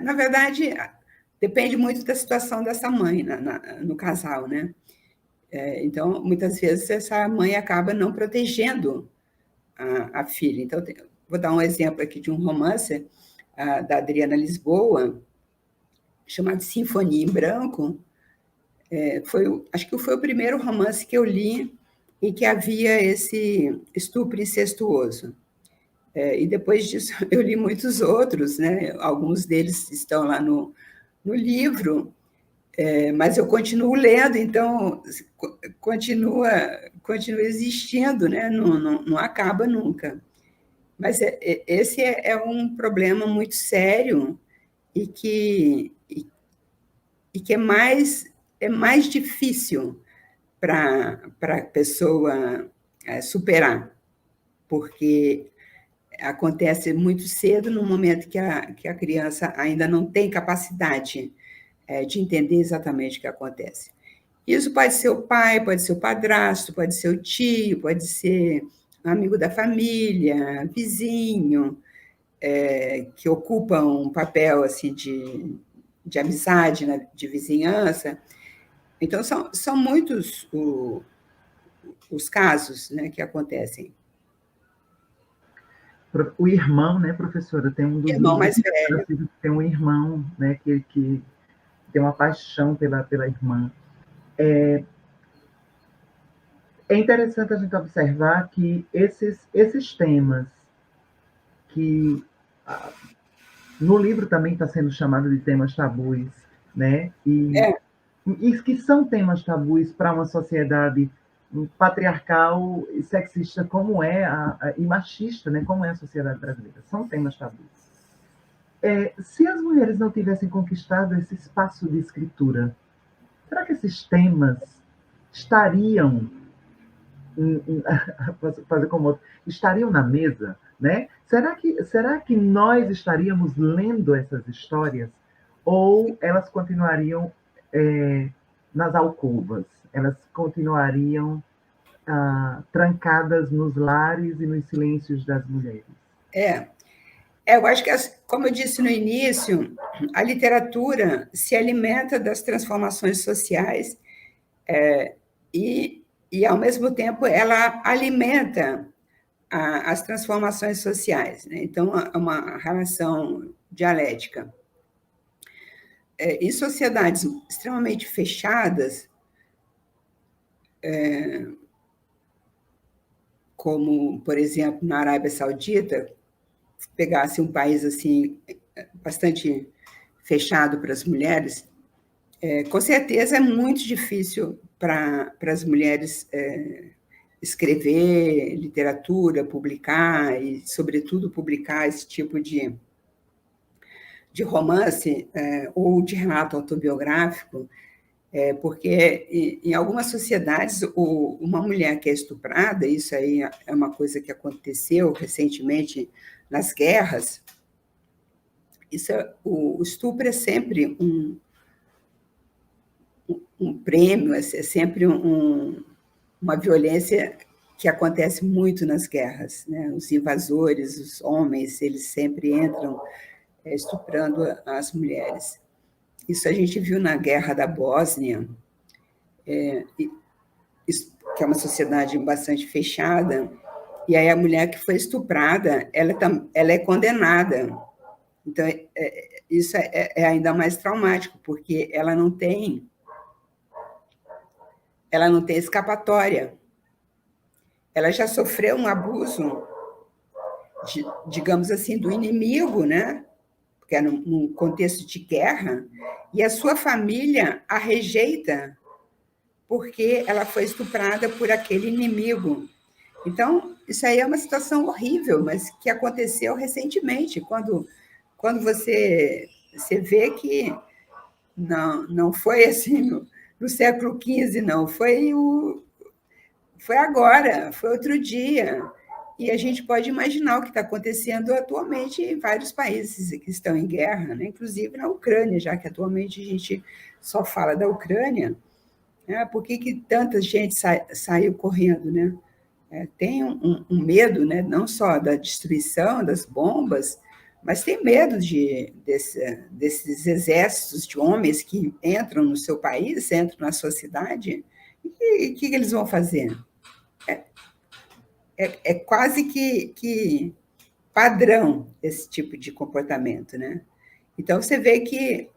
na verdade, depende muito da situação dessa mãe no casal, né? Então, muitas vezes, essa mãe acaba não protegendo a filha. Então, vou dar um exemplo aqui de um romance da Adriana Lisboa, chamado Sinfonia em Branco. Acho que foi o primeiro romance que eu li em que havia esse estupro incestuoso. E depois disso eu li muitos outros, né? Alguns deles estão lá no livro, mas eu continuo lendo, então continua existindo, né? Não acaba nunca. Mas esse é um problema muito sério e que é mais difícil para a pessoa superar, porque acontece muito cedo, no momento que a criança ainda não tem capacidade de entender exatamente o que acontece. Isso pode ser o pai, pode ser o padrasto, pode ser o tio, pode ser um amigo da família, vizinho, que ocupa um papel assim de amizade, né, de vizinhança. Então, são muitos os casos, né, que acontecem. O irmão, né, professora, tem um dos irmão mais velho. Tem um irmão, né, que tem uma paixão pela irmã. É interessante a gente observar que esses temas que no livro também está sendo chamado de temas tabus, né? E que são temas tabus para uma sociedade patriarcal e sexista como e machista, né? Como é a sociedade brasileira. São temas tabus. Se as mulheres não tivessem conquistado esse espaço de escritura, será que esses temas estariam fazer como outro, estariam na mesa, né? Será que nós estaríamos lendo essas histórias ou elas continuariam nas alcovas? Elas continuariam trancadas nos lares e nos silêncios das mulheres? Eu acho que, como eu disse no início, a literatura se alimenta das transformações sociais e, ao mesmo tempo, ela alimenta as transformações sociais, né? Então, é uma relação dialética. Em sociedades extremamente fechadas, como, por exemplo, na Arábia Saudita, pegasse um país assim bastante fechado para as mulheres, com certeza é muito difícil para as mulheres escrever literatura, publicar e, sobretudo, publicar esse tipo de romance ou de relato autobiográfico, porque em algumas sociedades uma mulher que é estuprada, isso aí é uma coisa que aconteceu recentemente nas guerras, o estupro é sempre um prêmio, é sempre uma violência que acontece muito nas guerras, né? Os invasores, os homens, eles sempre entram estuprando as mulheres. Isso a gente viu na Guerra da Bósnia, que é uma sociedade bastante fechada, e aí a mulher que foi estuprada, ela é condenada. Então, isso é ainda mais traumático, porque ela não tem escapatória. Ela já sofreu um abuso, digamos assim, do inimigo, né? Porque é num contexto de guerra, e a sua família a rejeita porque ela foi estuprada por aquele inimigo. Então, isso aí é uma situação horrível, mas que aconteceu recentemente, quando você vê que não foi assim no século XV, não, foi agora, foi outro dia. E a gente pode imaginar o que está acontecendo atualmente em vários países que estão em guerra, né? Inclusive na Ucrânia, já que atualmente a gente só fala da Ucrânia. Por que tanta gente saiu correndo, né? Tem um medo, né? Não só da destruição, das bombas, mas tem medo desses exércitos de homens que entram no seu país, entram na sua cidade, e o que eles vão fazer? É quase que padrão esse tipo de comportamento, né? Então, você vê que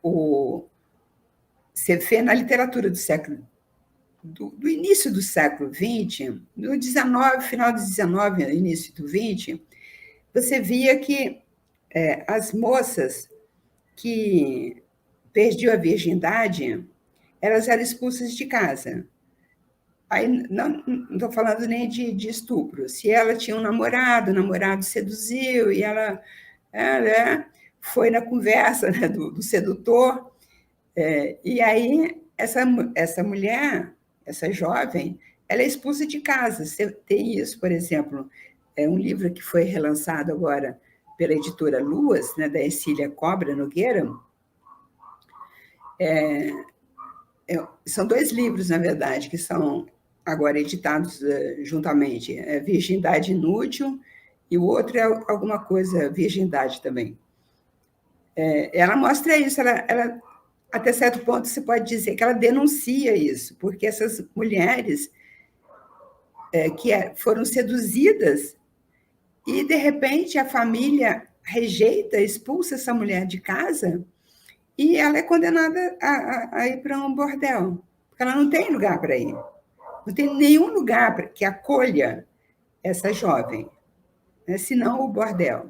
você vê na literatura do início do século XX, no final do XIX, início do XX, você via que as moças que perdiam a virgindade, elas eram expulsas de casa. Aí não estou falando nem de estupro. Se ela tinha um namorado, o namorado seduziu, e ela foi na conversa, né, do sedutor, e aí essa mulher, essa jovem, ela é expulsa de casa. Você tem isso, por exemplo, um livro que foi relançado agora pela editora Luas, né, da Ercília Cobra Nogueira. São 2 livros, na verdade, que são agora editados juntamente. Virgindade Inútil, e o outro é alguma coisa, Virgindade também. Ela mostra isso, ela, até certo ponto, você pode dizer que ela denuncia isso, porque essas mulheres que foram seduzidas e, de repente, a família rejeita, expulsa essa mulher de casa e ela é condenada a ir para um bordel, porque ela não tem lugar para ir. Não tem nenhum lugar que acolha essa jovem, né, senão o bordel.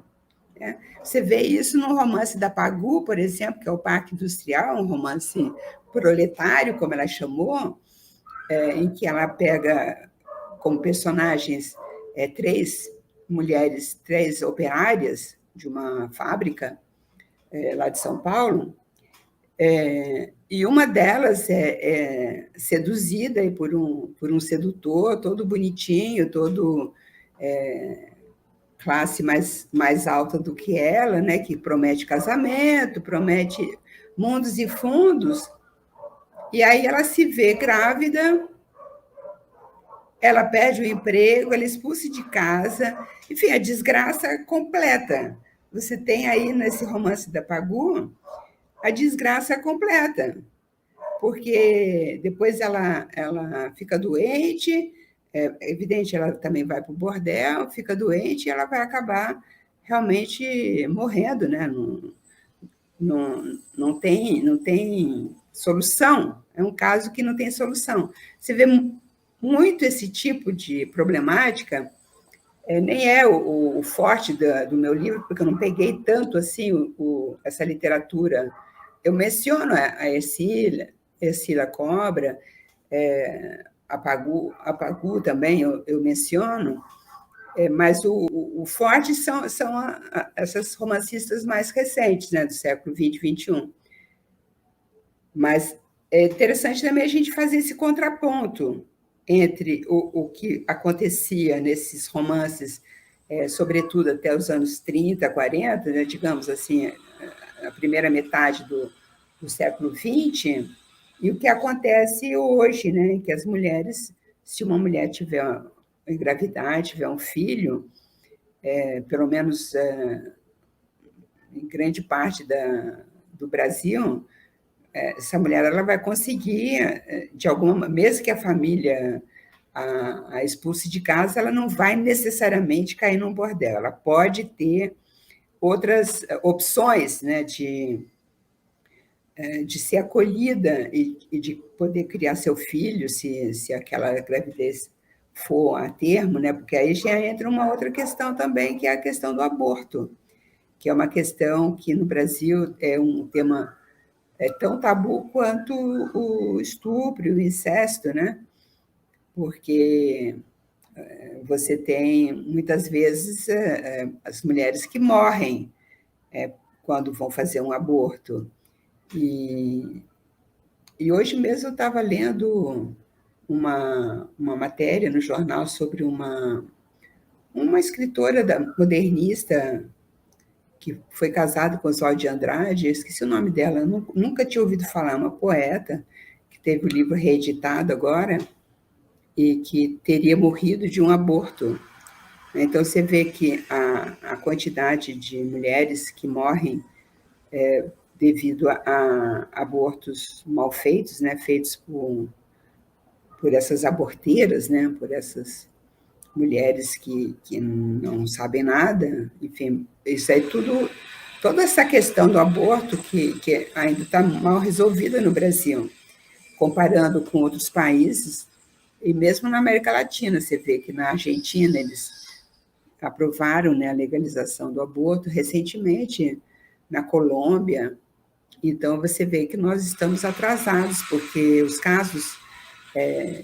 Né? Você vê isso no romance da Pagu, por exemplo, que é o Parque Industrial, um romance proletário, como ela chamou, em que ela pega como personagens 3 mulheres, 3 operárias de uma fábrica lá de São Paulo, e uma delas é seduzida por um sedutor, todo bonitinho, todo classe mais alta do que ela, né, que promete casamento, promete mundos e fundos, e aí ela se vê grávida, ela perde o emprego, ela é expulsa de casa, enfim, a desgraça completa. Você tem aí, nesse romance da Pagu, a desgraça completa, porque depois ela fica doente, é evidente, ela também vai para o bordel, fica doente e ela vai acabar realmente morrendo, né? Não tem solução, é um caso que não tem solução. Você vê muito esse tipo de problemática nem é o forte do meu livro, porque eu não peguei tanto assim essa literatura. Eu menciono a Ercília Cobra, a Pagu também eu menciono, mas o forte são essas romancistas mais recentes, né, do século XX e XXI. Mas é interessante também a gente fazer esse contraponto entre o que acontecia nesses romances, sobretudo até os anos 30, 40, né, digamos assim, a primeira metade do século XX, e o que acontece hoje, né, que as mulheres, se uma mulher tiver engravidar, tiver um filho, pelo menos em grande parte do Brasil, essa mulher ela vai conseguir, de alguma, mesmo que a família a expulse de casa, ela não vai necessariamente cair num bordel, ela pode ter outras opções, né, de ser acolhida e de poder criar seu filho, se aquela gravidez for a termo, né, porque aí já entra uma outra questão também, que é a questão do aborto, que é uma questão que no Brasil é um tema tão tabu quanto o estupro, o incesto, né? Porque você tem, muitas vezes, as mulheres que morrem quando vão fazer um aborto. E hoje mesmo eu estava lendo uma matéria no jornal sobre uma escritora modernista que foi casada com Oswald de Andrade, eu esqueci o nome dela, nunca tinha ouvido falar, uma poeta, que teve o livro reeditado agora, e que teria morrido de um aborto. Então, você vê que a quantidade de mulheres que morrem devido a abortos mal feitos, né, feitos por essas aborteiras, né, por essas mulheres que não sabem nada, enfim, isso aí tudo, toda essa questão do aborto que ainda está mal resolvida no Brasil, comparando com outros países, e mesmo na América Latina, você vê que na Argentina eles aprovaram, né, a legalização do aborto recentemente, na Colômbia, então você vê que nós estamos atrasados, porque os casos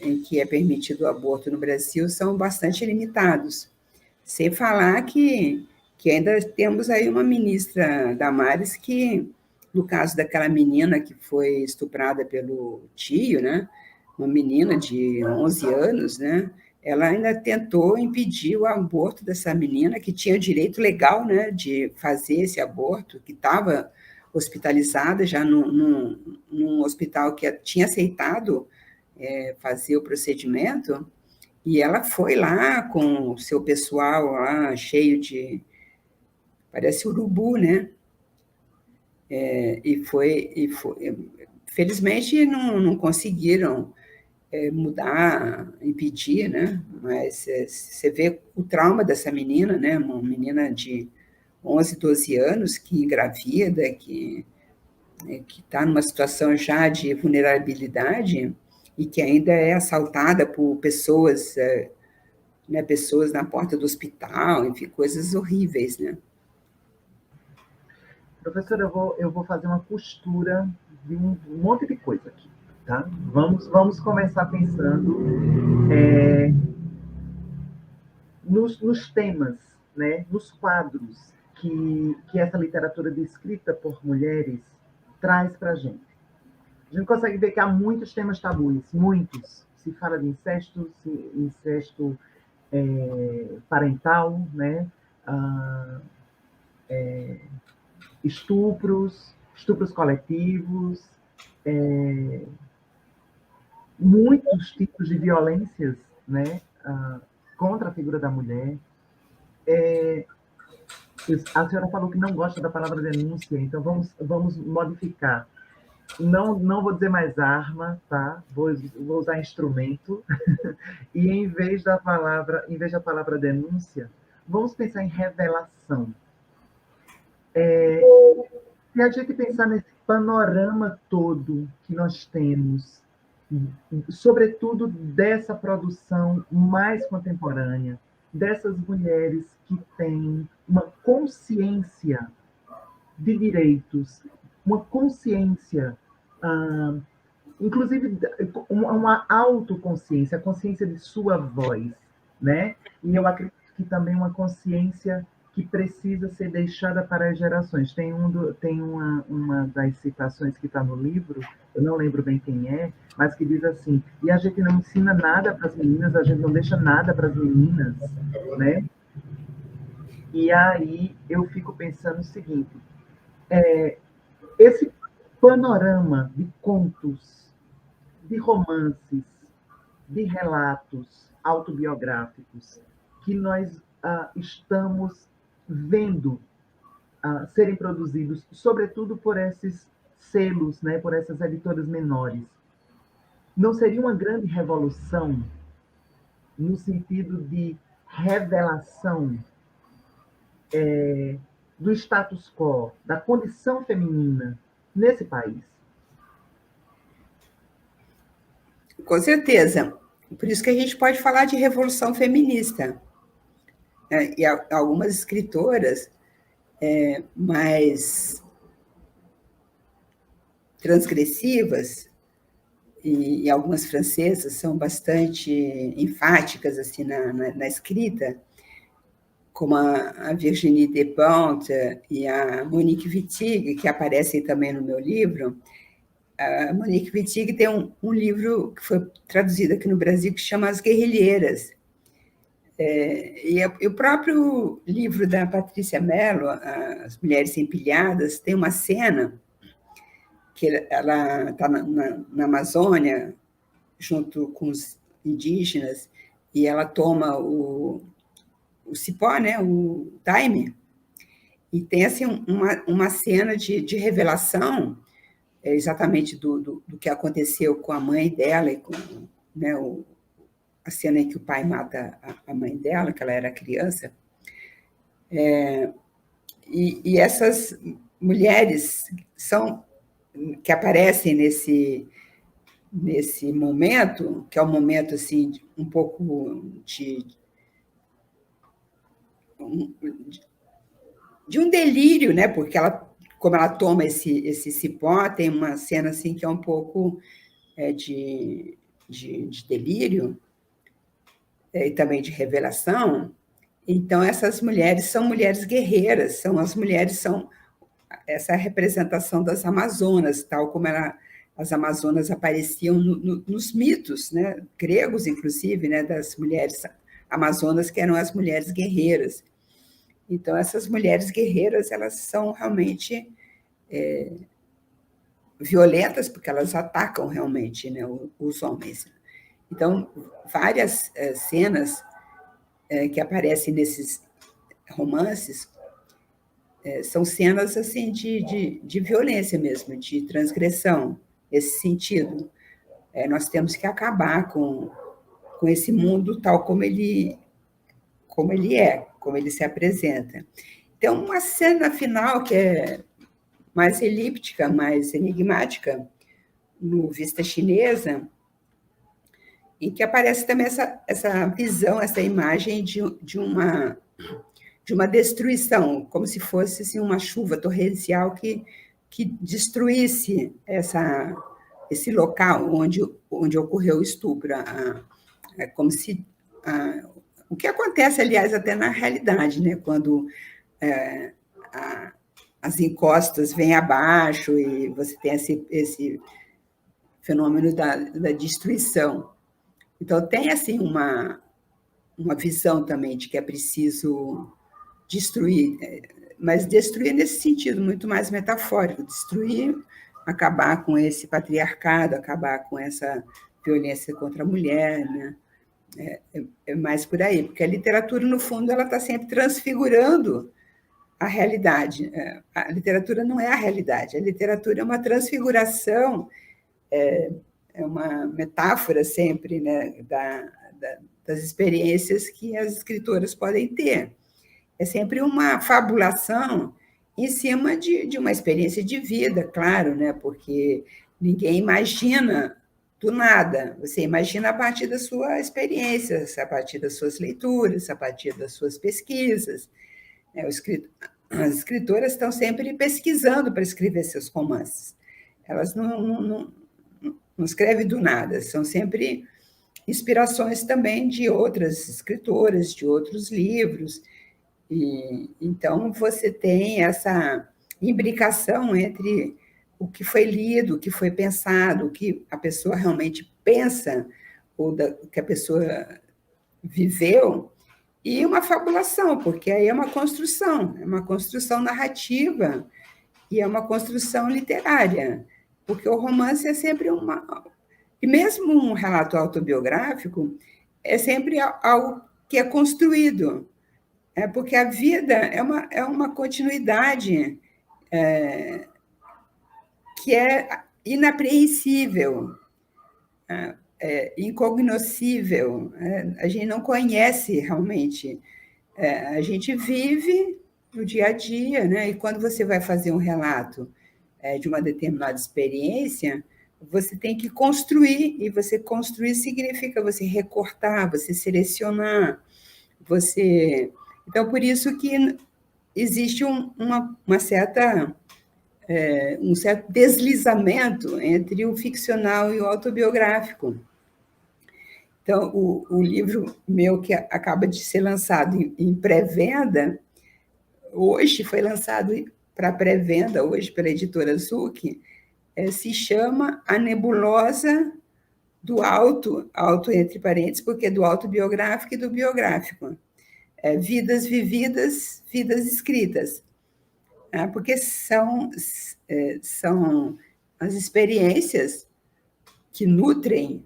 em que é permitido o aborto no Brasil são bastante limitados. Sem falar que ainda temos aí uma ministra Damares que, no caso daquela menina que foi estuprada pelo tio, né, uma menina de 11 anos, né, ela ainda tentou impedir o aborto dessa menina, que tinha direito legal, né, de fazer esse aborto, que estava hospitalizada já num hospital que tinha aceitado fazer o procedimento, e ela foi lá com o seu pessoal lá, cheio de... parece urubu, né? E foi... felizmente, não conseguiram mudar, impedir, né? Mas você vê o trauma dessa menina, né? Uma menina de 11, 12 anos que engravida, que está numa situação já de vulnerabilidade e que ainda é assaltada por pessoas, né, pessoas na porta do hospital, enfim, coisas horríveis, né? Professora, eu vou fazer uma costura de um monte de coisa aqui, tá? Vamos começar pensando nos temas, né, nos quadros que essa literatura descrita por mulheres traz para a gente. A gente consegue ver que há muitos temas tabus, muitos. Se fala de incesto, parental, né? Estupros coletivos, muitos tipos de violências, né? Contra a figura da mulher. A senhora falou que não gosta da palavra denúncia, então vamos modificar. Não vou dizer mais arma, tá? Vou usar instrumento. E em vez da palavra denúncia, vamos pensar em revelação. Se a gente pensar nesse panorama todo que nós temos, sobretudo dessa produção mais contemporânea, dessas mulheres que têm uma consciência de direitos, uma consciência, inclusive uma autoconsciência, a consciência de sua voz, né? E eu acredito que também uma consciência que precisa ser deixada para as gerações. Tem uma das citações que está no livro, eu não lembro bem quem é, mas que diz assim: e a gente não ensina nada para as meninas, a gente não deixa nada para as meninas, né? E aí eu fico pensando o seguinte: esse panorama de contos, de romances, de relatos autobiográficos que nós estamos vendo serem produzidos, sobretudo por esses selos, né, por essas editoras menores, não seria uma grande revolução no sentido de revelação do status quo, da condição feminina nesse país? Com certeza. Por isso que a gente pode falar de revolução feminista. E algumas escritoras mais transgressivas, e algumas francesas são bastante enfáticas assim, na escrita, como a Virginie Despentes e a Monique Wittig, que aparecem também no meu livro. A Monique Wittig tem um livro que foi traduzido aqui no Brasil que chama As Guerrilheiras. E o próprio livro da Patrícia Mello, As Mulheres Empilhadas, tem uma cena que ela está na Amazônia, junto com os indígenas, e ela toma o cipó, né, o daime, e tem assim, uma cena de revelação exatamente do que aconteceu com a mãe dela, e com, né, a cena em que o pai mata a mãe dela, que ela era criança. E essas mulheres que aparecem nesse momento, que é um momento assim, um pouco de um delírio, né? Porque como ela toma esse cipó, tem uma cena assim que é um pouco de delírio e também de revelação. Então, essas mulheres são mulheres guerreiras, são essa representação das Amazonas, tal como as Amazonas apareciam nos mitos, né? Gregos, inclusive, né? Das mulheres amazonas, que eram as mulheres guerreiras. Então, essas mulheres guerreiras, elas são realmente violentas, porque elas atacam realmente, né, os homens. Então, várias cenas que aparecem nesses romances são cenas assim de violência mesmo, de transgressão, nesse sentido. Nós temos que acabar com esse mundo tal como ele é, como ele se apresenta. Então, uma cena final que é mais elíptica, mais enigmática, no Vista Chinesa, em que aparece também essa visão, essa imagem de uma destruição, como se fosse assim, uma chuva torrencial que destruísse esse local onde ocorreu o estupro. É como se... o que acontece, aliás, até na realidade, né? Quando as encostas vêm abaixo e você tem esse fenômeno da destruição. Então, tem assim, uma visão também de que é preciso destruir, mas destruir nesse sentido muito mais metafórico, destruir, acabar com esse patriarcado, acabar com essa violência contra a mulher, né? É mais por aí, porque a literatura, no fundo, ela está sempre transfigurando a realidade. A literatura não é a realidade, a literatura é uma transfiguração, é uma metáfora sempre, né, das experiências que as escritoras podem ter. É sempre uma fabulação em cima de uma experiência de vida, claro, né, porque ninguém imagina do nada. Você imagina a partir da sua experiência, a partir das suas leituras, a partir das suas pesquisas. As escritoras estão sempre pesquisando para escrever seus romances. Elas não escrevem do nada, são sempre inspirações também de outras escritoras, de outros livros. E, então, você tem essa imbricação entre o que foi lido, o que foi pensado, o que a pessoa realmente pensa, ou o que a pessoa viveu, e uma fabulação, porque aí é uma construção narrativa e é uma construção literária, porque o romance é sempre uma... E mesmo um relato autobiográfico é sempre algo que é construído, porque a vida é uma continuidade que é inapreensível, incognoscível. A gente não conhece realmente. A gente vive no dia a dia, né? E quando você vai fazer um relato de uma determinada experiência, você tem que construir, e você construir significa você recortar, você selecionar, você... Então, por isso que existe um certo deslizamento entre o ficcional e o autobiográfico. Então, o livro meu, que acaba de ser lançado em pré-venda, hoje foi lançado para pré-venda, hoje pela editora Zucchi, se chama A Nebulosa do Auto entre parênteses, porque é do autobiográfico e do biográfico. Vidas vividas, vidas escritas. Porque são as experiências que nutrem,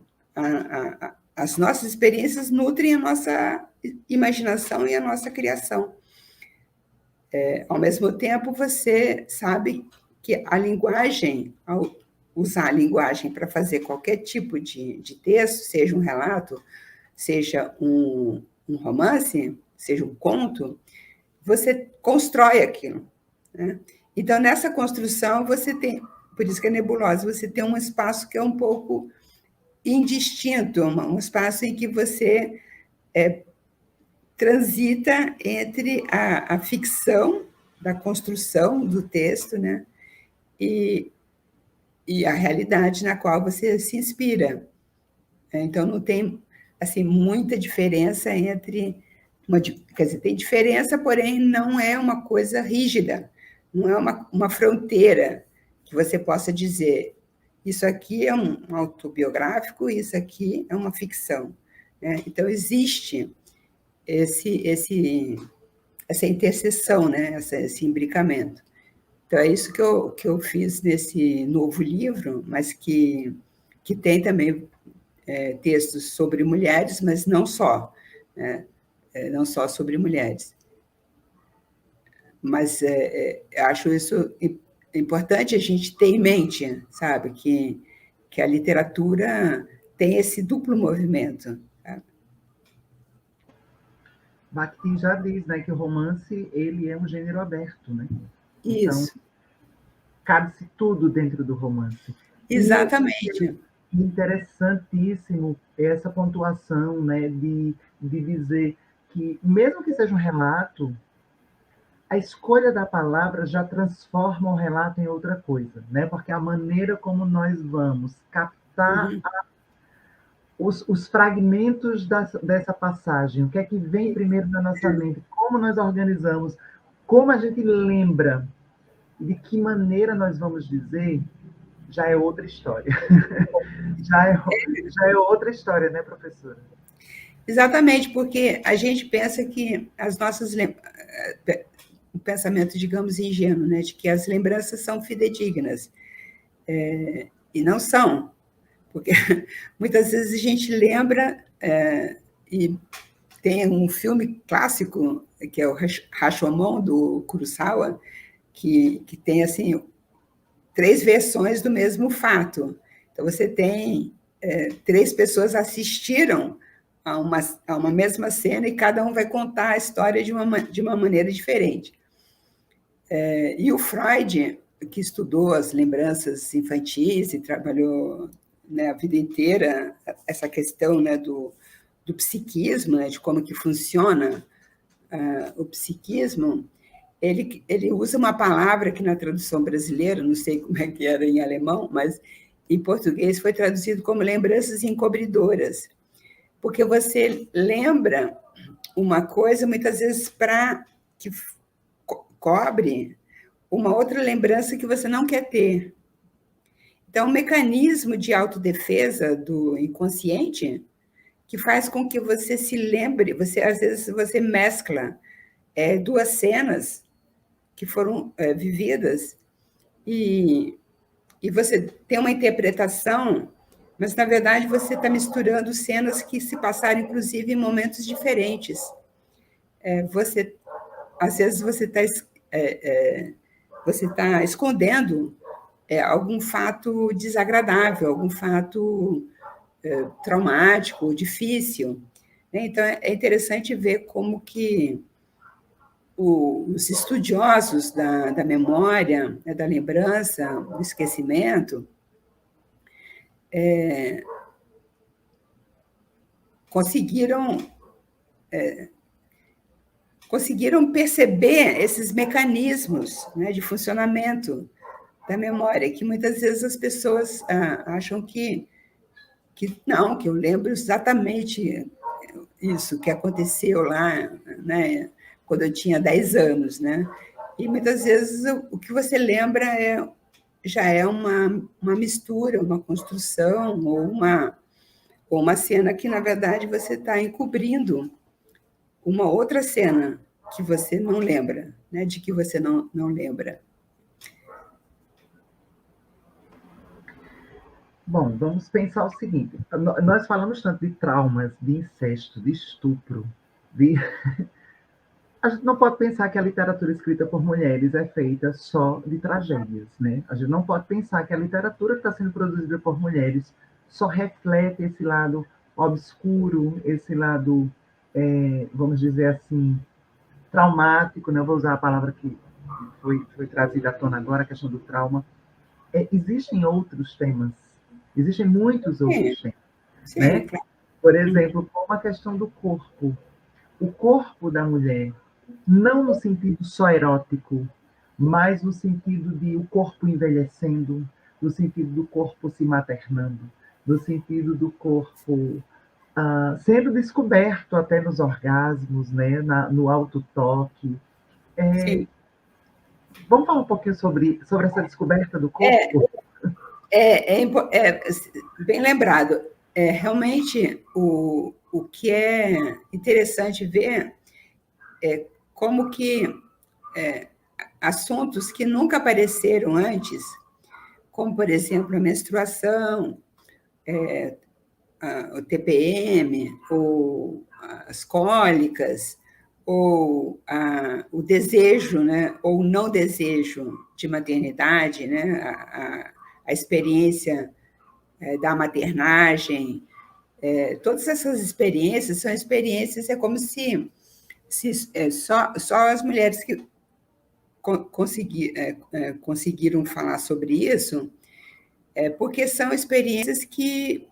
as nossas experiências nutrem a nossa imaginação e a nossa criação. Ao mesmo tempo, você sabe que a linguagem, ao usar a linguagem para fazer qualquer tipo de texto, seja um relato, seja um romance, seja um conto, você constrói aquilo, né? Então, nessa construção, você tem, por isso que é nebulosa, você tem um espaço que é um pouco indistinto, um espaço em que você transita entre a ficção da construção do texto, né, e a realidade na qual você se inspira. Então, não tem assim, muita diferença entre... quer dizer, tem diferença, porém não é uma coisa rígida, não é uma fronteira que você possa dizer isso aqui é um autobiográfico, isso aqui é uma ficção, né? Então, existe essa interseção, né? Esse imbricamento. Então, é isso que eu fiz nesse novo livro, mas que tem também textos sobre mulheres, mas não só, né? Não só sobre mulheres. Mas acho isso importante a gente ter em mente, sabe, que a literatura tem esse duplo movimento. Sabe? Bakhtin já diz, né, que o romance ele é um gênero aberto, né? Isso. Então, cabe-se tudo dentro do romance. Exatamente. E interessantíssimo essa pontuação, né, de dizer que, mesmo que seja um relato, a escolha da palavra já transforma o relato em outra coisa, né? Porque a maneira como nós vamos captar os fragmentos dessa passagem, o que é que vem primeiro na nossa mente, como nós organizamos, como a gente lembra, de que maneira nós vamos dizer, já é outra história. já é outra história, né, professora? Exatamente, porque a gente pensa que as nossas... um pensamento, digamos, ingênuo, né, de que as lembranças são fidedignas. E não são, porque muitas vezes a gente lembra, e tem um filme clássico, que é o Rashomon, do Kurosawa, que tem, assim, 3 versões do mesmo fato. Então, você tem 3 pessoas assistiram a uma mesma cena e cada um vai contar a história de uma maneira diferente. E o Freud, que estudou as lembranças infantis e trabalhou né, a vida inteira, essa questão, né, do psiquismo, né, de como que funciona o psiquismo, ele usa uma palavra que na tradução brasileira, não sei como é que era em alemão, mas em português foi traduzido como lembranças encobridoras, porque você lembra uma coisa, muitas vezes, para que cobre uma outra lembrança que você não quer ter. Então, um mecanismo de autodefesa do inconsciente que faz com que você se lembre, às vezes você mescla duas cenas que foram vividas e você tem uma interpretação, mas, na verdade, você está misturando cenas que se passaram, inclusive, em momentos diferentes. Às vezes, você está escondendo algum fato desagradável, algum fato traumático, difícil. Então, é interessante ver como que os estudiosos da memória, da lembrança, do esquecimento, conseguiram perceber esses mecanismos, né, de funcionamento da memória, que muitas vezes as pessoas acham que não, que eu lembro exatamente isso que aconteceu lá, né, quando eu tinha 10 anos, né? E muitas vezes o que você lembra já é uma mistura, uma construção, ou uma cena que, na verdade, você está encobrindo uma outra cena que você não lembra, né? De que você não lembra. Bom, vamos pensar o seguinte. Nós falamos tanto de traumas, de incesto, de estupro, A gente não pode pensar que a literatura escrita por mulheres é feita só de tragédias, né? A gente não pode pensar que a literatura que está sendo produzida por mulheres só reflete esse lado obscuro, esse lado, vamos dizer assim, traumático, né? Eu vou usar a palavra que foi trazida à tona agora, a questão do trauma. Existem outros temas, existem muitos outros temas, Sim, né? claro. Por exemplo, como a questão do corpo. O corpo da mulher, não no sentido só erótico, mas no sentido de o corpo envelhecendo, no sentido do corpo se maternando, no sentido do corpo sendo descoberto até nos orgasmos, né? No autotoque. Sim. Vamos falar um pouquinho sobre essa descoberta do corpo? Bem lembrado. Realmente, o que é interessante ver é como que assuntos que nunca apareceram antes, como, por exemplo, a menstruação, o TPM, ou as cólicas, ou o desejo, né, ou não desejo de maternidade, né, a experiência da maternagem, todas essas experiências são experiências, é como se só as mulheres que conseguiram falar sobre isso, porque são experiências que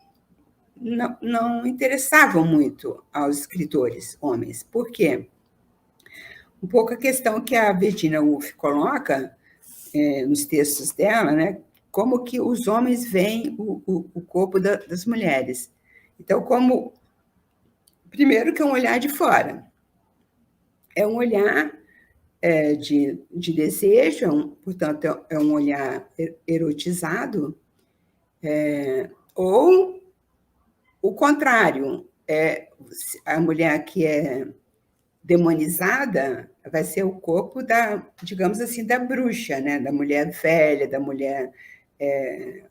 não interessavam muito aos escritores homens. Por quê? Um pouco a questão que a Virginia Woolf coloca nos textos dela, né? Como que os homens veem o corpo das mulheres. Então, primeiro que é um olhar de fora, é um olhar de desejo, portanto, é um olhar erotizado, ou o contrário, a mulher que é demonizada vai ser o corpo digamos assim, da bruxa, né? Da mulher velha, da mulher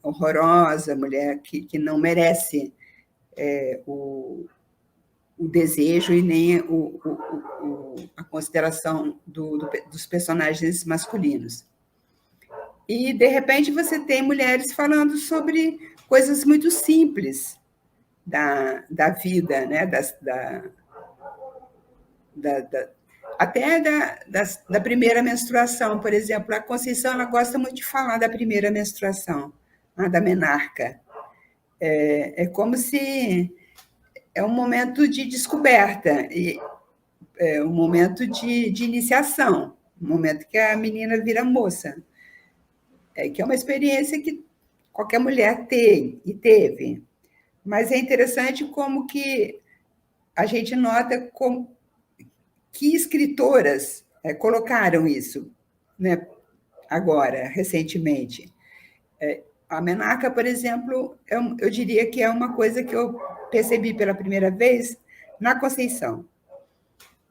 horrorosa, mulher que não merece o desejo e nem a consideração dos personagens masculinos. E, de repente, você tem mulheres falando sobre coisas muito simples da vida, né? Até da primeira menstruação, por exemplo. A Conceição ela gosta muito de falar da primeira menstruação, da menarca. É como se é um momento de descoberta, e é um momento de iniciação, um momento que a menina vira moça, que é uma experiência que qualquer mulher tem e teve. Mas é interessante como que a gente nota como que escritoras colocaram isso, né, agora, recentemente. A Menarca, por exemplo, eu diria que é uma coisa que eu percebi pela primeira vez na Conceição.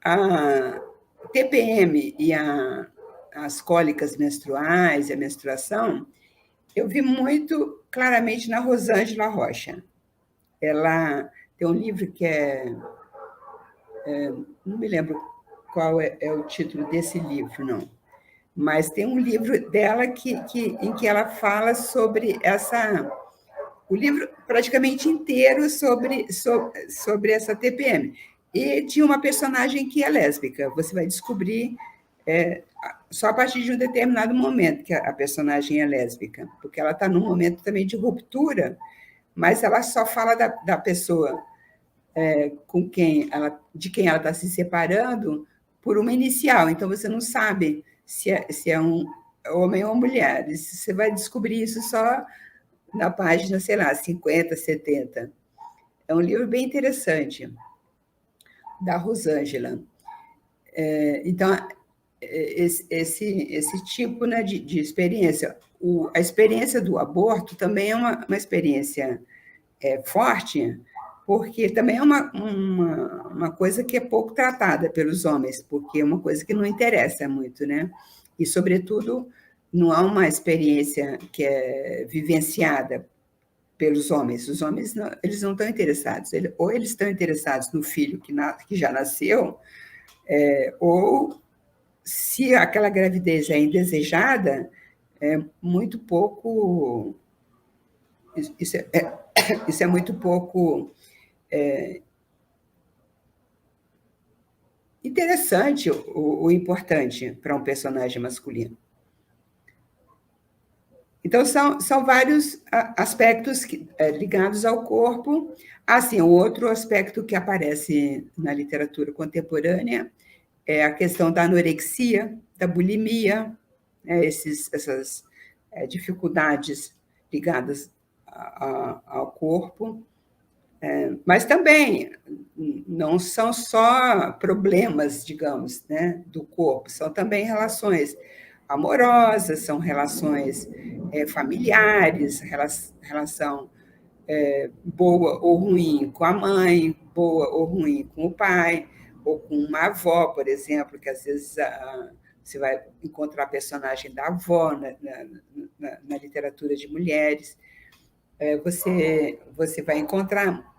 A TPM e as cólicas menstruais e a menstruação, eu vi muito claramente na Rosângela Rocha. Ela tem um livro que não me lembro qual é o título desse livro, não. Mas tem um livro dela em que ela fala sobre o livro praticamente inteiro sobre essa TPM. E tinha uma personagem que é lésbica. Você vai descobrir só a partir de um determinado momento que a personagem é lésbica, porque ela está num momento também de ruptura, mas ela só fala da pessoa de quem ela está se separando por uma inicial. Então, você não sabe se é um homem ou mulher. Você vai descobrir isso só na página, sei lá, 50, 70. É um livro bem interessante, da Rosângela. Então, esse tipo, né, de experiência. A experiência do aborto também é uma experiência forte, porque também é uma coisa que é pouco tratada pelos homens, porque é uma coisa que não interessa muito, né? E, sobretudo, não há uma experiência que é vivenciada pelos homens. Os homens eles não estão interessados. Ou eles estão interessados no filho que já nasceu, ou, se aquela gravidez é indesejada, é muito pouco... Isso é muito pouco interessante ou importante para um personagem masculino. Então, são vários aspectos ligados ao corpo. Assim, o outro aspecto que aparece na literatura contemporânea é a questão da anorexia, da bulimia, né, essas dificuldades ligadas ao corpo. Mas também não são só problemas, digamos, né, do corpo, são também relações amorosas, são relações familiares, relação boa ou ruim com a mãe, boa ou ruim com o pai, ou com uma avó, por exemplo, que às vezes você vai encontrar a personagem da avó na literatura de mulheres. Você vai encontrar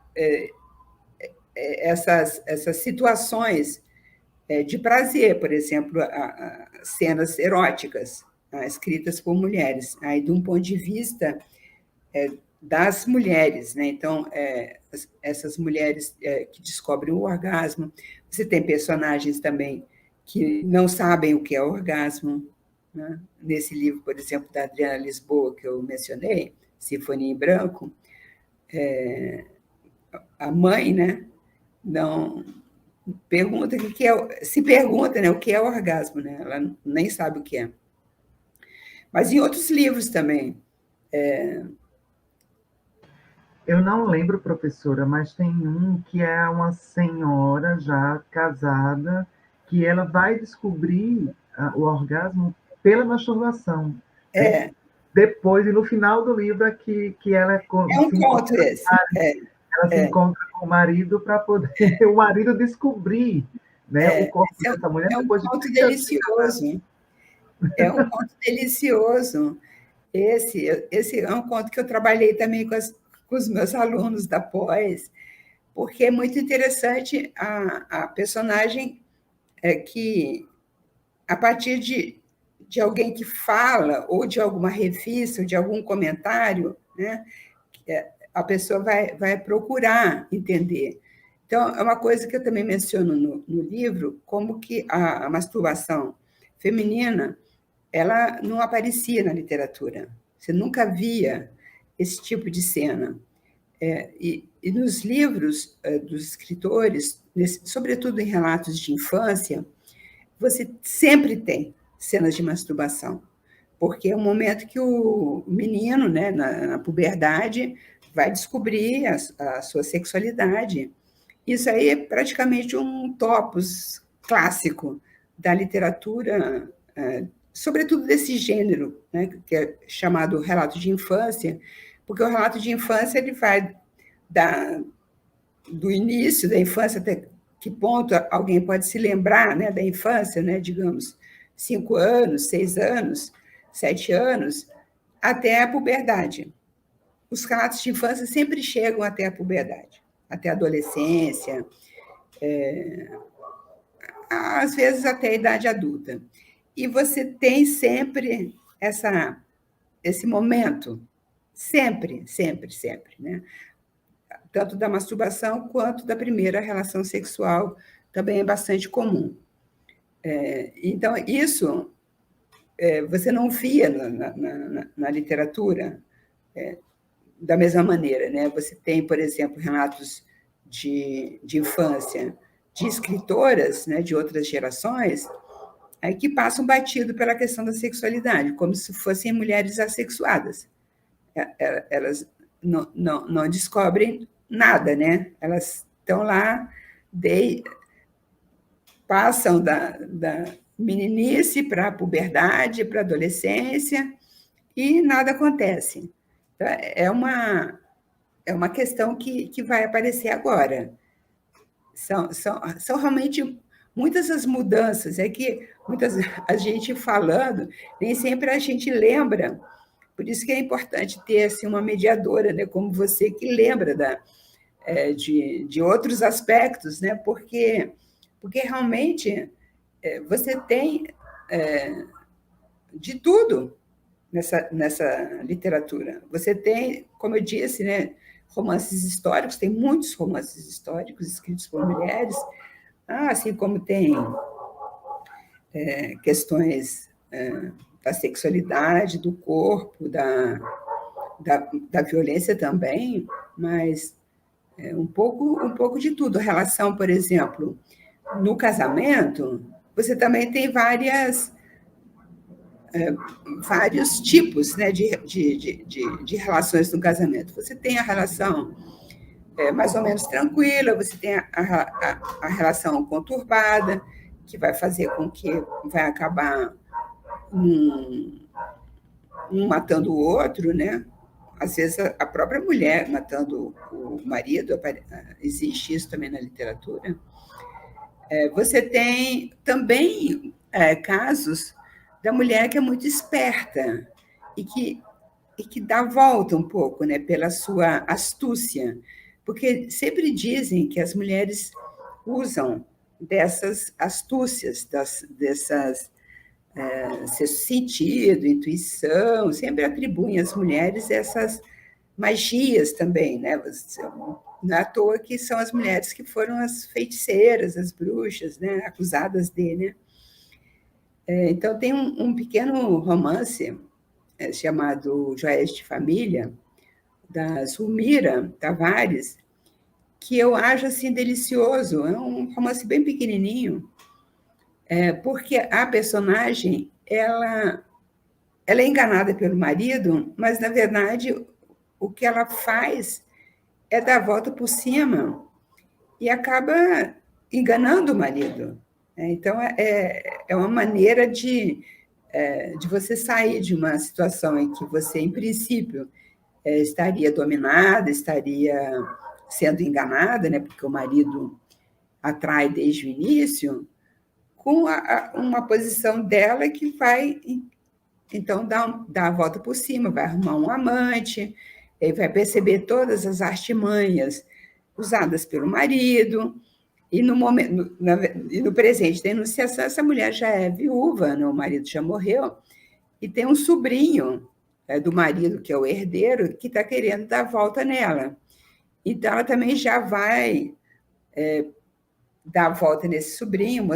essas situações de prazer, por exemplo, cenas eróticas escritas por mulheres, aí de um ponto de vista das mulheres, né? Então, essas mulheres que descobrem o orgasmo. Você tem personagens também que não sabem o que é orgasmo, né? Nesse livro, por exemplo, da Adriana Lisboa, que eu mencionei, Sinfonia em Branco, a mãe, né, não pergunta o que é, se pergunta, né, o que é orgasmo, né? Ela nem sabe o que é. Mas em outros livros também. Eu não lembro, professora, mas tem um que é uma senhora já casada, que ela vai descobrir o orgasmo pela masturbação. É. Depois, e no final do livro, é que ela um conto esse. Ela se encontra com o marido para poder o marido descobrir, né, o corpo dessa mulher. É um conto delicioso. É um conto delicioso. Esse é um conto que eu trabalhei também com os meus alunos da pós, porque é muito interessante a personagem que, a partir de alguém que fala, ou de alguma revista, ou de algum comentário, né, a pessoa vai procurar entender. Então, é uma coisa que eu também menciono no livro, como que a masturbação feminina ela não aparecia na literatura. Você nunca via esse tipo de cena. E nos livros dos escritores, sobretudo em relatos de infância, você sempre tem cenas de masturbação, porque é o momento que o menino, né, na puberdade, vai descobrir a sua sexualidade. Isso aí é praticamente um topos clássico da literatura, sobretudo desse gênero, né, que é chamado relato de infância, porque o relato de infância ele vai do início da infância até que ponto alguém pode se lembrar, né, da infância, né, digamos, 5 anos, 6 anos, 7 anos, até a puberdade. Os relatos de infância sempre chegam até a puberdade, até a adolescência, às vezes até a idade adulta. E você tem sempre esse momento, sempre, sempre, sempre, né? Tanto da masturbação quanto da primeira relação sexual, também é bastante comum. Então, isso você não via na literatura da mesma maneira, né? Você tem, por exemplo, relatos de infância de escritoras, né, de outras gerações, que passam batido pela questão da sexualidade, como se fossem mulheres assexuadas. Elas não descobrem nada, né? Elas estão lá, passam da meninice para a puberdade, para a adolescência, e nada acontece. Então, é uma questão que vai aparecer agora. São realmente muitas as mudanças, que a gente falando, nem sempre a gente lembra. Por isso que é importante ter assim, uma mediadora, né, como você, que lembra de outros aspectos, né, porque realmente você tem de tudo nessa literatura. Você tem, como eu disse, né, romances históricos, tem muitos romances históricos escritos por mulheres, assim como tem questões da sexualidade, do corpo, da violência também, mas um pouco de tudo. A relação, por exemplo, no casamento, você também tem vários tipos, né, de relações no casamento. Você tem a relação mais ou menos tranquila, você tem a relação conturbada, que vai fazer com que vai acabar um matando o outro, né? Às vezes a própria mulher matando o marido, existe isso também na literatura. Você tem também casos da mulher que é muito esperta e que dá volta um pouco, né, pela sua astúcia, porque sempre dizem que as mulheres usam dessas astúcias, dessas sexto sentido, intuição, sempre atribuem às mulheres essas magias também, né? Não é à toa que são as mulheres que foram as feiticeiras, as bruxas, né? Acusadas de, né? Então, tem um pequeno romance chamado Joias de Família, da Zulmira Tavares, que eu acho assim delicioso. É um romance bem pequenininho, porque a personagem ela é enganada pelo marido, mas, na verdade, o que ela faz é dar a volta por cima e acaba enganando o marido. Então, é uma maneira de você sair de uma situação em que você, em princípio, estaria dominada, estaria sendo enganada, né, porque o marido atrai desde o início, com uma posição dela que vai, então, dar a volta por cima, vai arrumar um amante, e vai perceber todas as artimanhas usadas pelo marido, e no presente da enunciação, essa mulher já é viúva, né? O marido já morreu, e tem um sobrinho do marido, que é o herdeiro, que está querendo dar a volta nela. Então, ela também já vai dar a volta nesse sobrinho,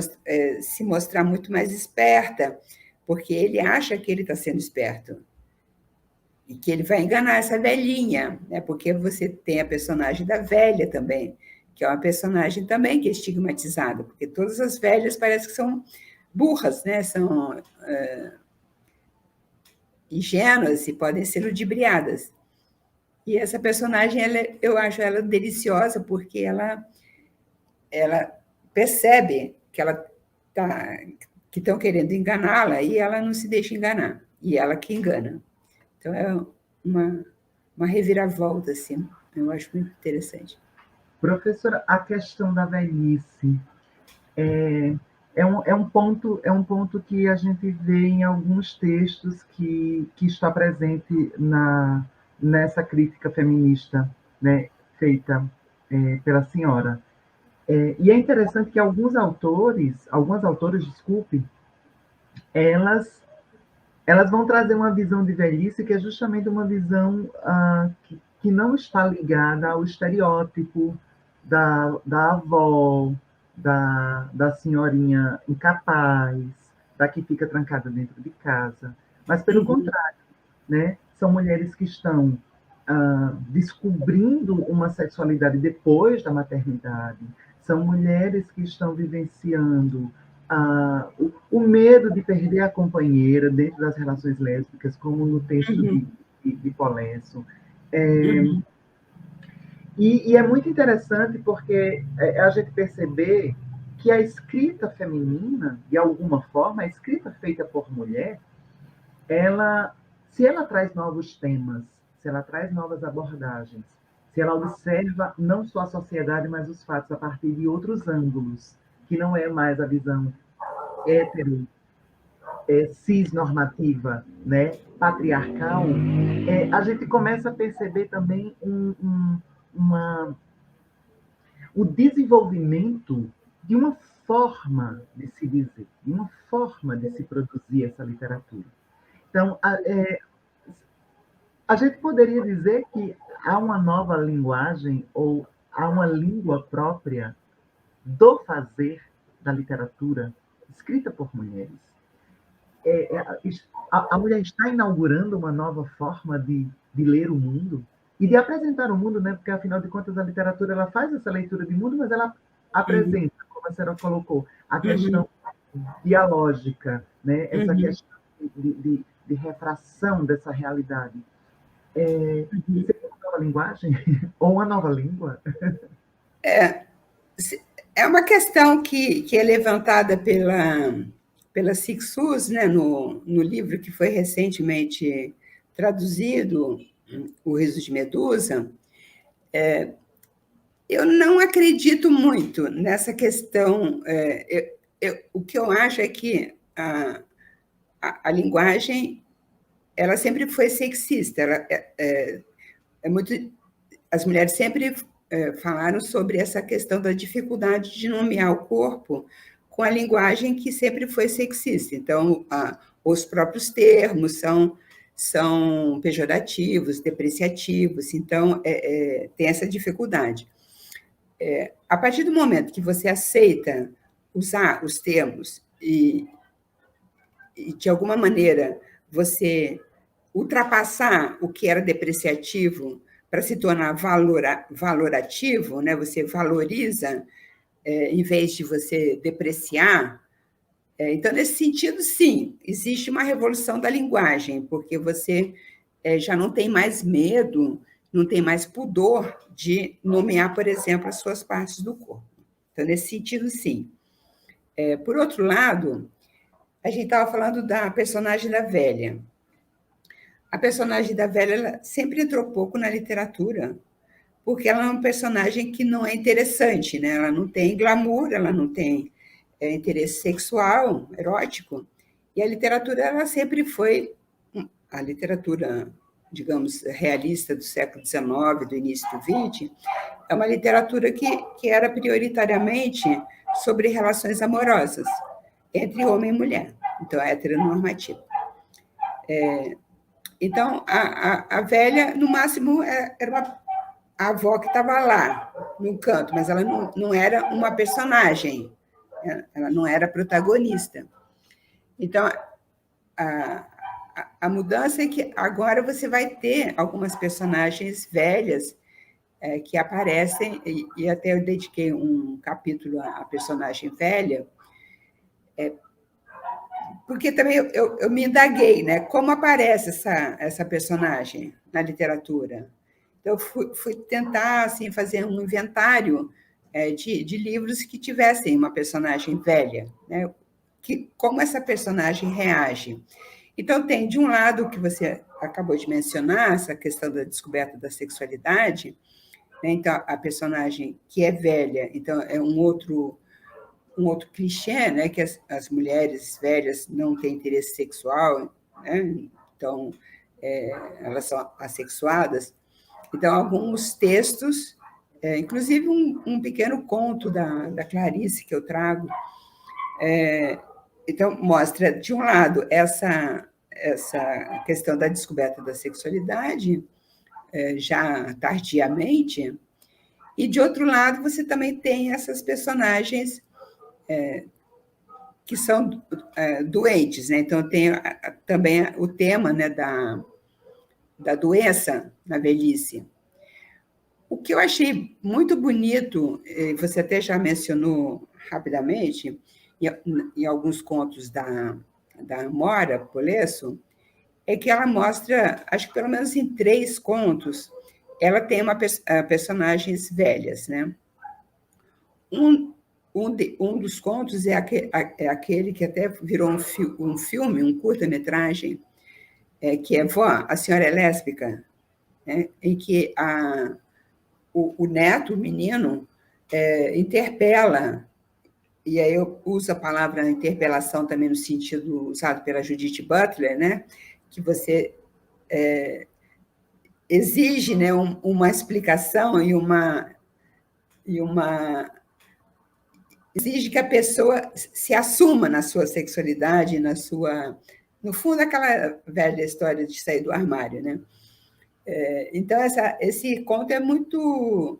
se mostrar muito mais esperta, porque ele acha que ele está sendo esperto. e que ele vai enganar essa velhinha, né? Porque você tem a personagem da velha também, que é uma personagem também que é estigmatizada, porque todas as velhas parecem que são burras, né? São ingênuas e podem ser ludibriadas. E essa personagem, eu acho ela deliciosa, porque ela percebe que que estão querendo enganá-la e ela não se deixa enganar, e ela que engana. Então, é uma reviravolta, assim, eu acho muito interessante. Professora, a questão da velhice é um ponto que a gente vê em alguns textos que está presente nessa crítica feminista, né, feita pela senhora. E é interessante que algumas autoras, desculpe, elas vão trazer uma visão de velhice que é justamente uma visão que não está ligada ao estereótipo da avó, da senhorinha incapaz, da que fica trancada dentro de casa. Mas, pelo contrário, né? São mulheres que estão descobrindo uma sexualidade depois da maternidade, são mulheres que estão vivenciando o medo de perder a companheira dentro das relações lésbicas, como no texto de Polenso. E é muito interessante porque a gente perceber que a escrita feminina, de alguma forma, a escrita feita por mulher, se ela traz novos temas, se ela traz novas abordagens, se ela observa não só a sociedade, mas os fatos a partir de outros ângulos, que não é mais a visão hétero, cisnormativa, né, patriarcal, a gente começa a perceber também o desenvolvimento de uma forma de se dizer, de uma forma de se produzir essa literatura. Então, a gente poderia dizer que há uma nova linguagem ou há uma língua própria do fazer da literatura escrita por mulheres. A mulher está inaugurando uma nova forma de ler o mundo e de apresentar o mundo, né? Porque, afinal de contas, a literatura ela faz essa leitura de mundo, mas ela apresenta, como a senhora colocou, a questão dialógica, né? Essa questão de refração dessa realidade. Seria uma nova linguagem? Ou uma nova língua? É uma questão que é levantada pela Sixus, né, no livro que foi recentemente traduzido, O Riso de Medusa. Eu não acredito muito nessa questão. O que eu acho é que a linguagem ela sempre foi sexista. As mulheres sempre falaram sobre essa questão da dificuldade de nomear o corpo com a linguagem que sempre foi sexista. Então, os próprios termos são pejorativos, depreciativos, então tem essa dificuldade. A partir do momento que você aceita usar os termos e de alguma maneira, você ultrapassar o que era depreciativo para se tornar valorativo, né? Você valoriza em vez de você depreciar. Então, nesse sentido, sim, existe uma revolução da linguagem, porque você já não tem mais medo, não tem mais pudor de nomear, por exemplo, as suas partes do corpo. Então, nesse sentido, sim. Por outro lado, a gente estava falando da personagem da velha. A personagem da velha ela sempre entrou pouco na literatura, porque ela é uma personagem que não é interessante, né? Ela não tem glamour, ela não tem interesse sexual, erótico, e a literatura ela sempre foi a literatura, digamos, realista do século XIX, do início do XX, é uma literatura que era prioritariamente sobre relações amorosas entre homem e mulher, então é heteronormativa. Então, a velha, no máximo, era a avó que estava lá, no canto, mas ela não era uma personagem, ela não era protagonista. Então, a a mudança é que agora você vai ter algumas personagens velhas que aparecem, e até eu dediquei um capítulo à personagem velha, porque também eu me indaguei, né? Como aparece essa personagem na literatura. Então, eu fui tentar assim, fazer um inventário de livros que tivessem uma personagem velha, né? Como essa personagem reage. Então, tem, de um lado, o que você acabou de mencionar, essa questão da descoberta da sexualidade, né? Então, a personagem que é velha, então, é um outro clichê, né? Que as mulheres velhas não têm interesse sexual, né? Então, elas são assexuadas. Então, alguns textos, inclusive um pequeno conto da Clarice que eu trago, então, mostra, de um lado, essa questão da descoberta da sexualidade, já tardiamente, e, de outro lado, você também tem essas personagens que são doentes, né? Então, tem também o tema, né, da doença na velhice. O que eu achei muito bonito, você até já mencionou rapidamente, em alguns contos da Amora Polesso, é que ela mostra, acho que pelo menos em 3 contos, ela tem personagens velhas, né? Um dos contos é aquele que até virou um filme, um curta-metragem, que é Vó, a Senhora é Lésbica, né? Em que o neto, o menino, interpela, e aí eu uso a palavra interpelação também no sentido usado pela Judith Butler, né? Que você exige, né, uma explicação e uma exige que a pessoa se assuma na sua sexualidade, no fundo, aquela velha história de sair do armário, né? Então, esse conto é muito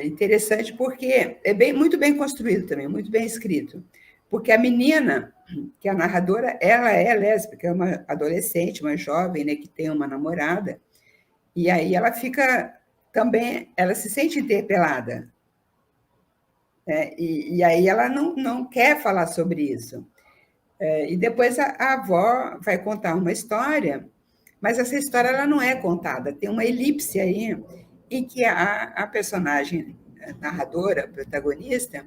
interessante porque é muito bem construído também, muito bem escrito. Porque a menina, que é a narradora, ela é lésbica, é uma adolescente, uma jovem, né, que tem uma namorada, e aí ela fica também, ela se sente interpelada. E aí ela não quer falar sobre isso. E depois a avó vai contar uma história, mas essa história ela não é contada, tem uma elipse aí, em que a personagem narradora, protagonista,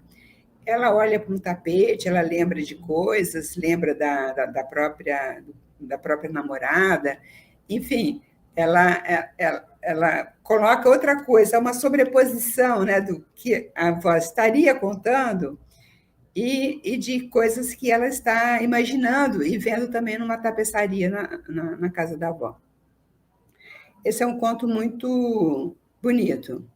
ela olha para um tapete, ela lembra de coisas, lembra da própria namorada, enfim, ela coloca outra coisa, uma sobreposição, né, do que a avó estaria contando e de coisas que ela está imaginando e vendo também numa tapeçaria na casa da avó. Esse é um conto muito bonito.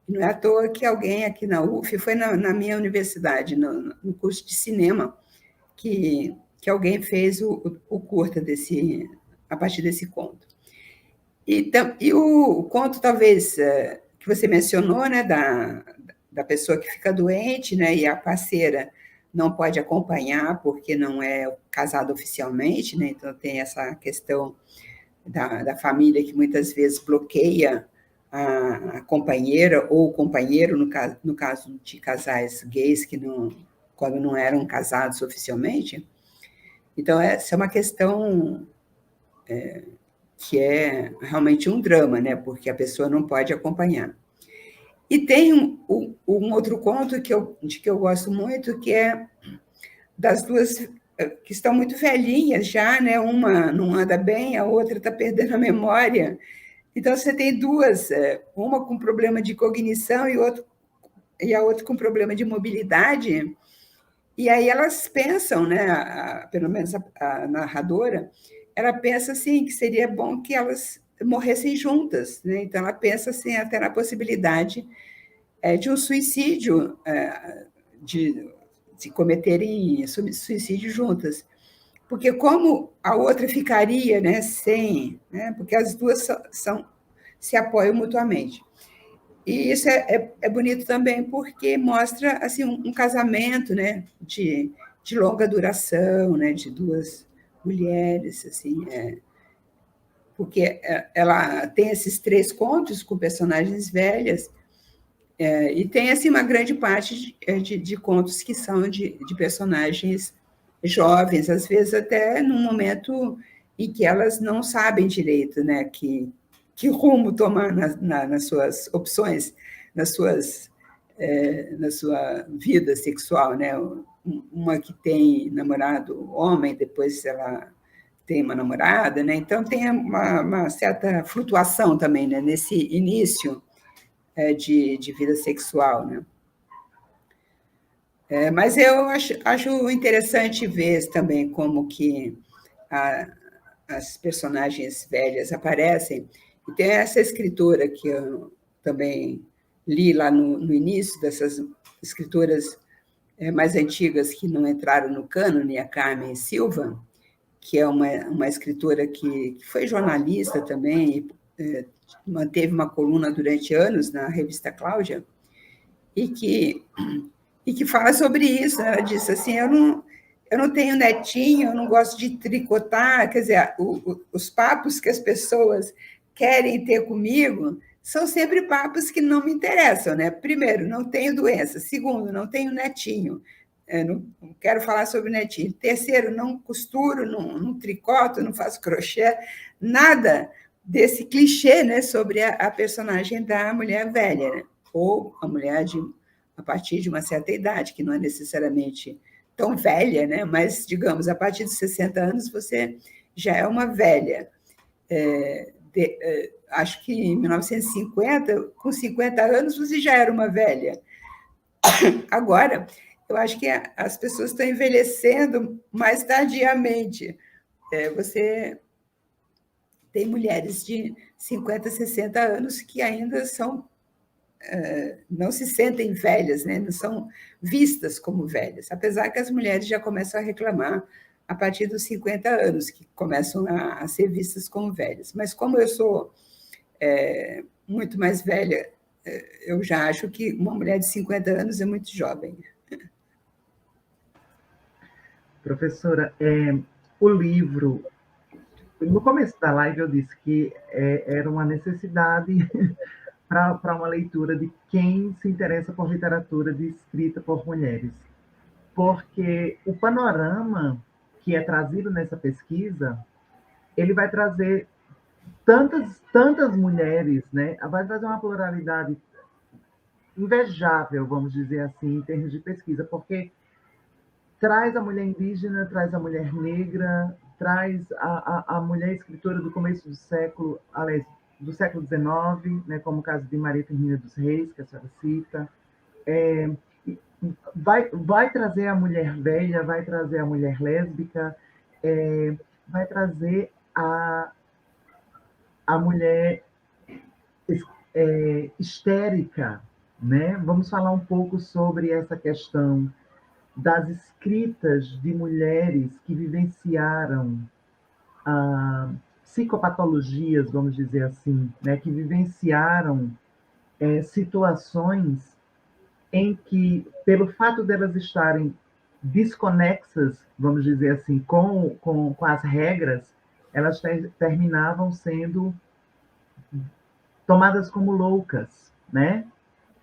Não é à toa que alguém aqui na UF, foi na minha universidade, no curso de cinema, que alguém fez o curta a partir desse conto. E o conto, talvez, que você mencionou, né, da pessoa que fica doente, né, e a parceira não pode acompanhar porque não é casada oficialmente, né, então tem essa questão da família que muitas vezes bloqueia a companheira ou o companheiro, no caso de casais gays quando não eram casados oficialmente. Então, essa é uma questão que é realmente um drama, né? Porque a pessoa não pode acompanhar. E tem um outro conto de que eu gosto muito, que é das duas que estão muito velhinhas já, né? Uma não anda bem, a outra está perdendo a memória. Então, você tem duas, uma com problema de cognição e a outra com problema de mobilidade, e aí elas pensam, né, pelo menos a narradora, ela pensa assim, que seria bom que elas morressem juntas, né? Então, ela pensa assim, até na possibilidade de um suicídio, de cometerem suicídio juntas. Porque como a outra ficaria, né, sem, né, porque as duas se apoiam mutuamente. E isso é bonito também porque mostra assim um casamento, né, de longa duração, né, de duas mulheres, assim, porque ela tem esses 3 contos com personagens velhas, e tem assim, uma grande parte de contos que são de personagens jovens, às vezes até num momento em que elas não sabem direito, né, que rumo tomar nas suas opções, na sua vida sexual, né? Uma que tem namorado homem, depois ela tem uma namorada, né? Então tem uma certa flutuação também, né, nesse início de vida sexual, né? Mas eu acho interessante ver também como que as personagens velhas aparecem. E tem essa escritora que eu também li lá no início, dessas escritoras mais antigas que não entraram no cânone, a Carmen Silva, que é uma escritora que foi jornalista também, manteve uma coluna durante anos na revista Cláudia, e que fala sobre isso. Ela disse assim, eu não tenho netinho, eu não gosto de tricotar, quer dizer, os papos que as pessoas querem ter comigo são sempre papos que não me interessam, né? Primeiro, não tenho doença. Segundo, não tenho netinho. Não quero falar sobre netinho. Terceiro, não costuro, não tricoto, não faço crochê, nada desse clichê, né, sobre a personagem da mulher velha, né? Ou a mulher a partir de uma certa idade, que não é necessariamente tão velha, né? Mas, digamos, a partir de 60 anos você já é uma velha. Acho que em 1950, com 50 anos, você já era uma velha. Agora, eu acho que as pessoas estão envelhecendo mais tardiamente. Você tem mulheres de 50, 60 anos que ainda não se sentem velhas, né? Não são vistas como velhas, apesar que as mulheres já começam a reclamar a partir dos 50 anos, que começam a ser vistas como velhas. Mas como eu sou muito mais velha, eu já acho que uma mulher de 50 anos é muito jovem. Professora, o livro, no começo da live eu disse que era uma necessidade para uma leitura de quem se interessa por literatura escrita por mulheres, porque o panorama que é trazido nessa pesquisa, ele vai trazer tantas mulheres, né? Vai trazer uma pluralidade invejável, vamos dizer assim, em termos de pesquisa, porque traz a mulher indígena, traz a mulher negra, traz a mulher escritora do começo do século, aliás, do século XIX, né, como o caso de Maria Firmina dos Reis, que a senhora cita. Vai trazer a mulher velha, vai trazer a mulher lésbica, vai trazer a mulher histérica, né? Vamos falar um pouco sobre essa questão das escritas de mulheres que vivenciaram psicopatologias, vamos dizer assim, né? Que vivenciaram situações em que, pelo fato delas estarem desconexas, vamos dizer assim, com as regras, elas terminavam sendo tomadas como loucas, né?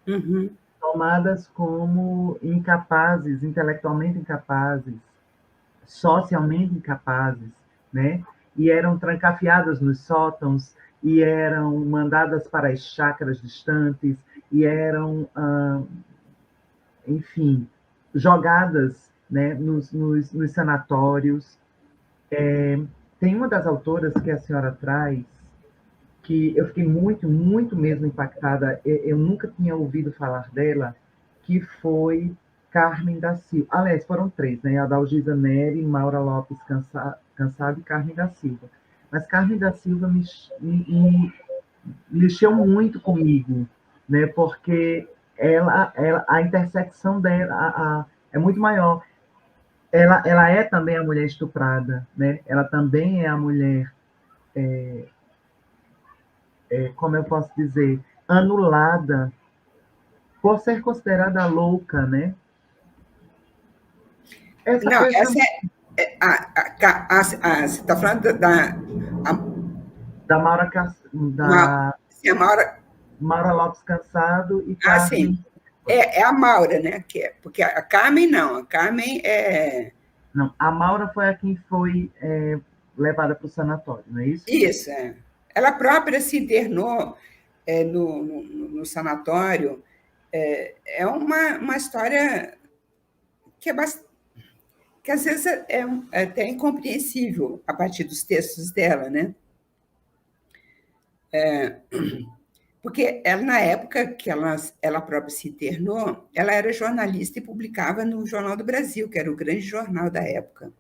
Uhum. Tomadas como incapazes, intelectualmente incapazes, socialmente incapazes, né? E eram trancafiadas nos sótãos, e eram mandadas para as chácaras distantes, e eram, enfim, jogadas, né, nos sanatórios. Tem uma das autoras que a senhora traz, que eu fiquei muito, muito mesmo impactada, eu nunca tinha ouvido falar dela, que foi Carmen da Silva. Aliás, foram 3, né? Adalgisa Neri, Maura Lopes Cansado e Carmen da Silva. Mas Carmen da Silva me mexeu muito comigo, né? Porque a intersecção dela é muito maior. Ela é também a mulher estuprada, né? Ela também é a mulher, como eu posso dizer, anulada por ser considerada louca, né? Não, Você está falando Da Maura, a Maura... Maura Lopes Cansado e sim. Carmen... É a Maura, né? Porque a Carmen não. A Carmen é... Não, a Maura foi a quem foi levada para o sanatório, não é isso? Isso, é. Ela própria se internou no sanatório. É uma história que que às vezes é até incompreensível a partir dos textos dela, né? Porque ela, na época que ela própria se internou, ela era jornalista e publicava no Jornal do Brasil, que era o grande jornal da época.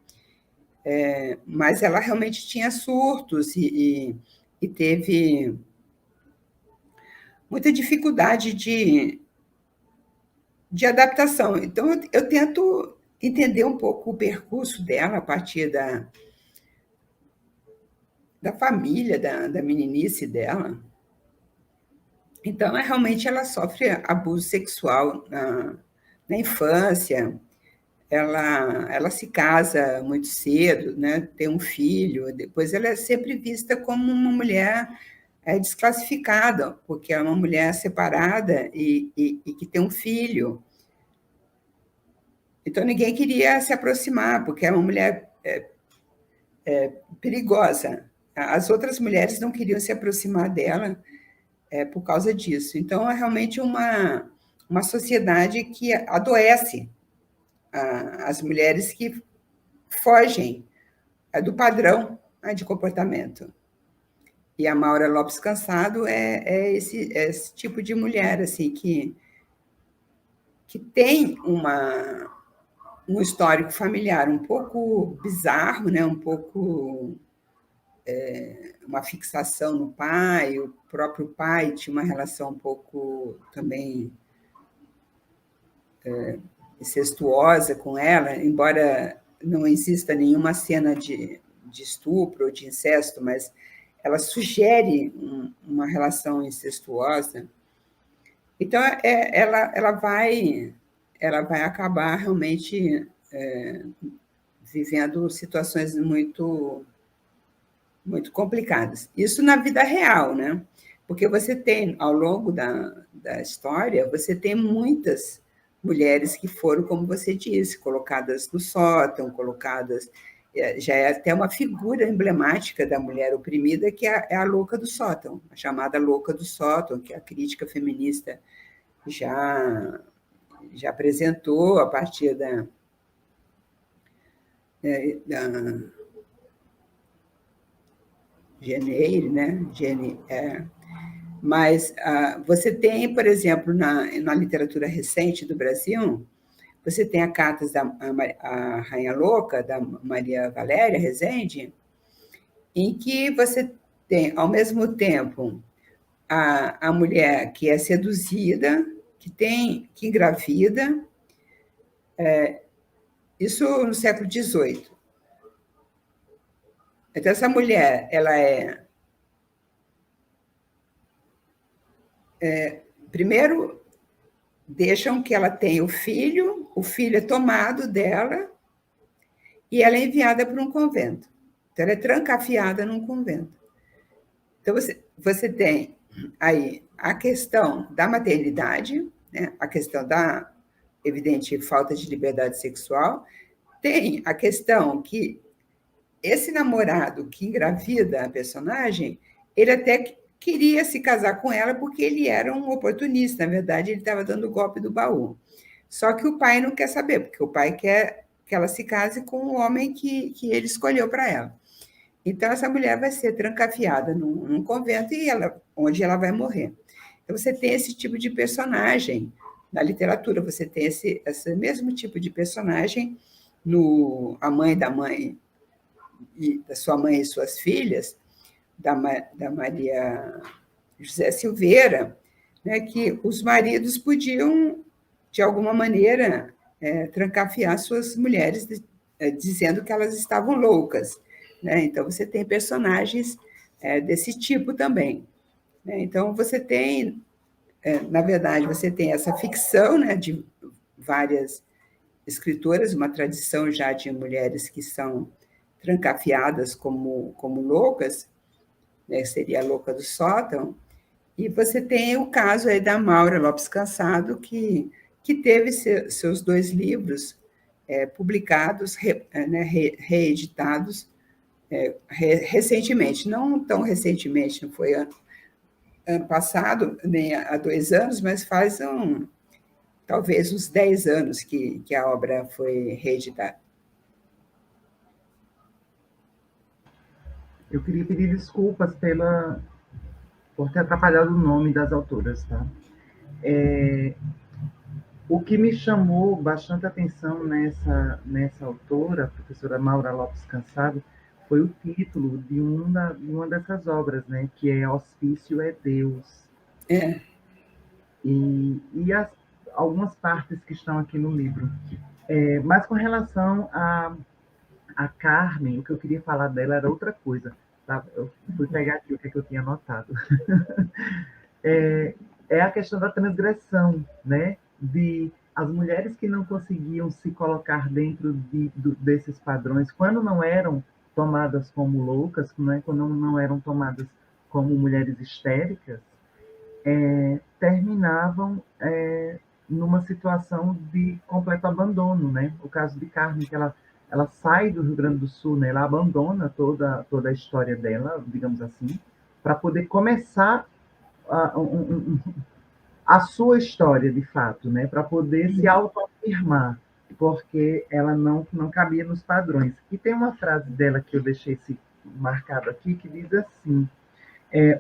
Mas ela realmente tinha surtos e teve muita dificuldade de adaptação. Então, eu tento entender um pouco o percurso dela a partir da família, da meninice dela. Então, realmente, ela sofre abuso sexual na infância, ela se casa muito cedo, né? Tem um filho, depois ela é sempre vista como uma mulher desclassificada, porque é uma mulher separada e que tem um filho. Então, ninguém queria se aproximar, porque é uma mulher perigosa. As outras mulheres não queriam se aproximar dela por causa disso. Então, é realmente uma sociedade que adoece as mulheres que fogem do padrão de comportamento. E a Maura Lopes Cansado é esse tipo de mulher assim, que tem um histórico familiar um pouco bizarro, né? Um pouco uma fixação no pai, o próprio pai tinha uma relação um pouco também incestuosa com ela, embora não exista nenhuma cena de estupro ou de incesto, mas ela sugere uma relação incestuosa. Então, ela vai acabar realmente vivendo situações muito, muito complicadas. Isso na vida real, né? Porque você tem, ao longo da história, você tem muitas mulheres que foram, como você disse, colocadas no sótão, colocadas... Já é até uma figura emblemática da mulher oprimida, que é a louca do sótão, a chamada louca do sótão, que a crítica feminista já apresentou a partir da Jane Eyre, né? Mas você tem, por exemplo, na literatura recente do Brasil, você tem a Cartas da Rainha Louca, da Maria Valéria Rezende, em que você tem, ao mesmo tempo, a mulher que é seduzida, que engravida, isso no século XVIII. Então, essa mulher, ela primeiro, deixam que ela tenha o filho é tomado dela e ela é enviada para um convento. Então, ela é trancafiada num convento. Então, você tem aí a questão da maternidade, né? A questão da evidente falta de liberdade sexual, tem a questão que esse namorado que engravida a personagem, ele até queria se casar com ela porque ele era um oportunista, na verdade, ele estava dando o golpe do baú. Só que o pai não quer saber, porque o pai quer que ela se case com o homem que ele escolheu para ela. Então, essa mulher vai ser trancafiada num convento onde ela vai morrer. Então, você tem esse tipo de personagem na literatura, você tem esse mesmo tipo de personagem no A Mãe da Mãe, da sua mãe e suas filhas, da Maria José Silveira, né, que os maridos podiam, de alguma maneira, trancafiar suas mulheres, dizendo que elas estavam loucas. Né? Então, você tem personagens desse tipo também. Né? Então, você tem, na verdade, você tem essa ficção, né, de várias escritoras, uma tradição já de mulheres que são trancafiadas como loucas, né, seria a louca do sótão, e você tem o caso aí da Maura Lopes Cansado, que teve seus 2 livros publicados, reeditados recentemente, não tão recentemente, não foi ano passado, nem há 2 anos, mas faz talvez uns 10 anos que a obra foi reeditada. Eu queria pedir desculpas por ter atrapalhado o nome das autoras, tá? O que me chamou bastante atenção nessa autora, a professora Maura Lopes Cansado, foi o título de uma dessas obras, né? Que é Hospício é Deus. E algumas partes que estão aqui no livro. Mas com relação a Carmen, o que eu queria falar dela era outra coisa. Tá? Eu fui pegar aqui o que eu tinha anotado. É a questão da transgressão, né? De as mulheres que não conseguiam se colocar dentro desses padrões, quando não eram tomadas como loucas, né? Quando não eram tomadas como mulheres histéricas, terminavam numa situação de completo abandono, né? O caso de Carmen, que ela sai do Rio Grande do Sul, né? Ela abandona toda a história dela, digamos assim, para poder começar a sua história, de fato, né? Para poder se autoafirmar, porque ela não cabia nos padrões. E tem uma frase dela que eu deixei marcado aqui, que diz assim: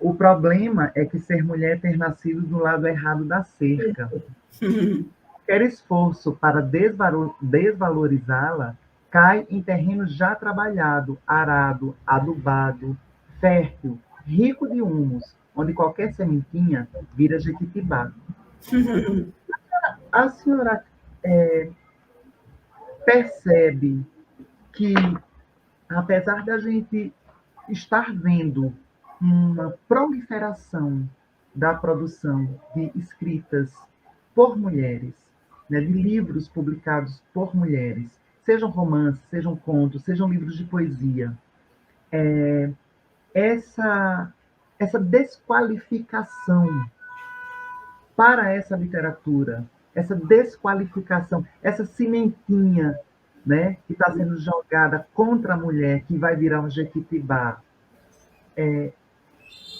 o problema é que ser mulher é ter nascido do lado errado da cerca. Qualquer esforço para desvalorizá-la cai em terreno já trabalhado, arado, adubado, fértil, rico de humus, onde qualquer sementinha vira jequitibá. A senhora percebe que, apesar da gente estar vendo uma proliferação da produção de escritas por mulheres, né, de livros publicados por mulheres, sejam romances, sejam contos, sejam livros de poesia, essa desqualificação para essa literatura, essa desqualificação, essa cimentinha, né, que está sendo jogada contra a mulher, que vai virar um jequitibá,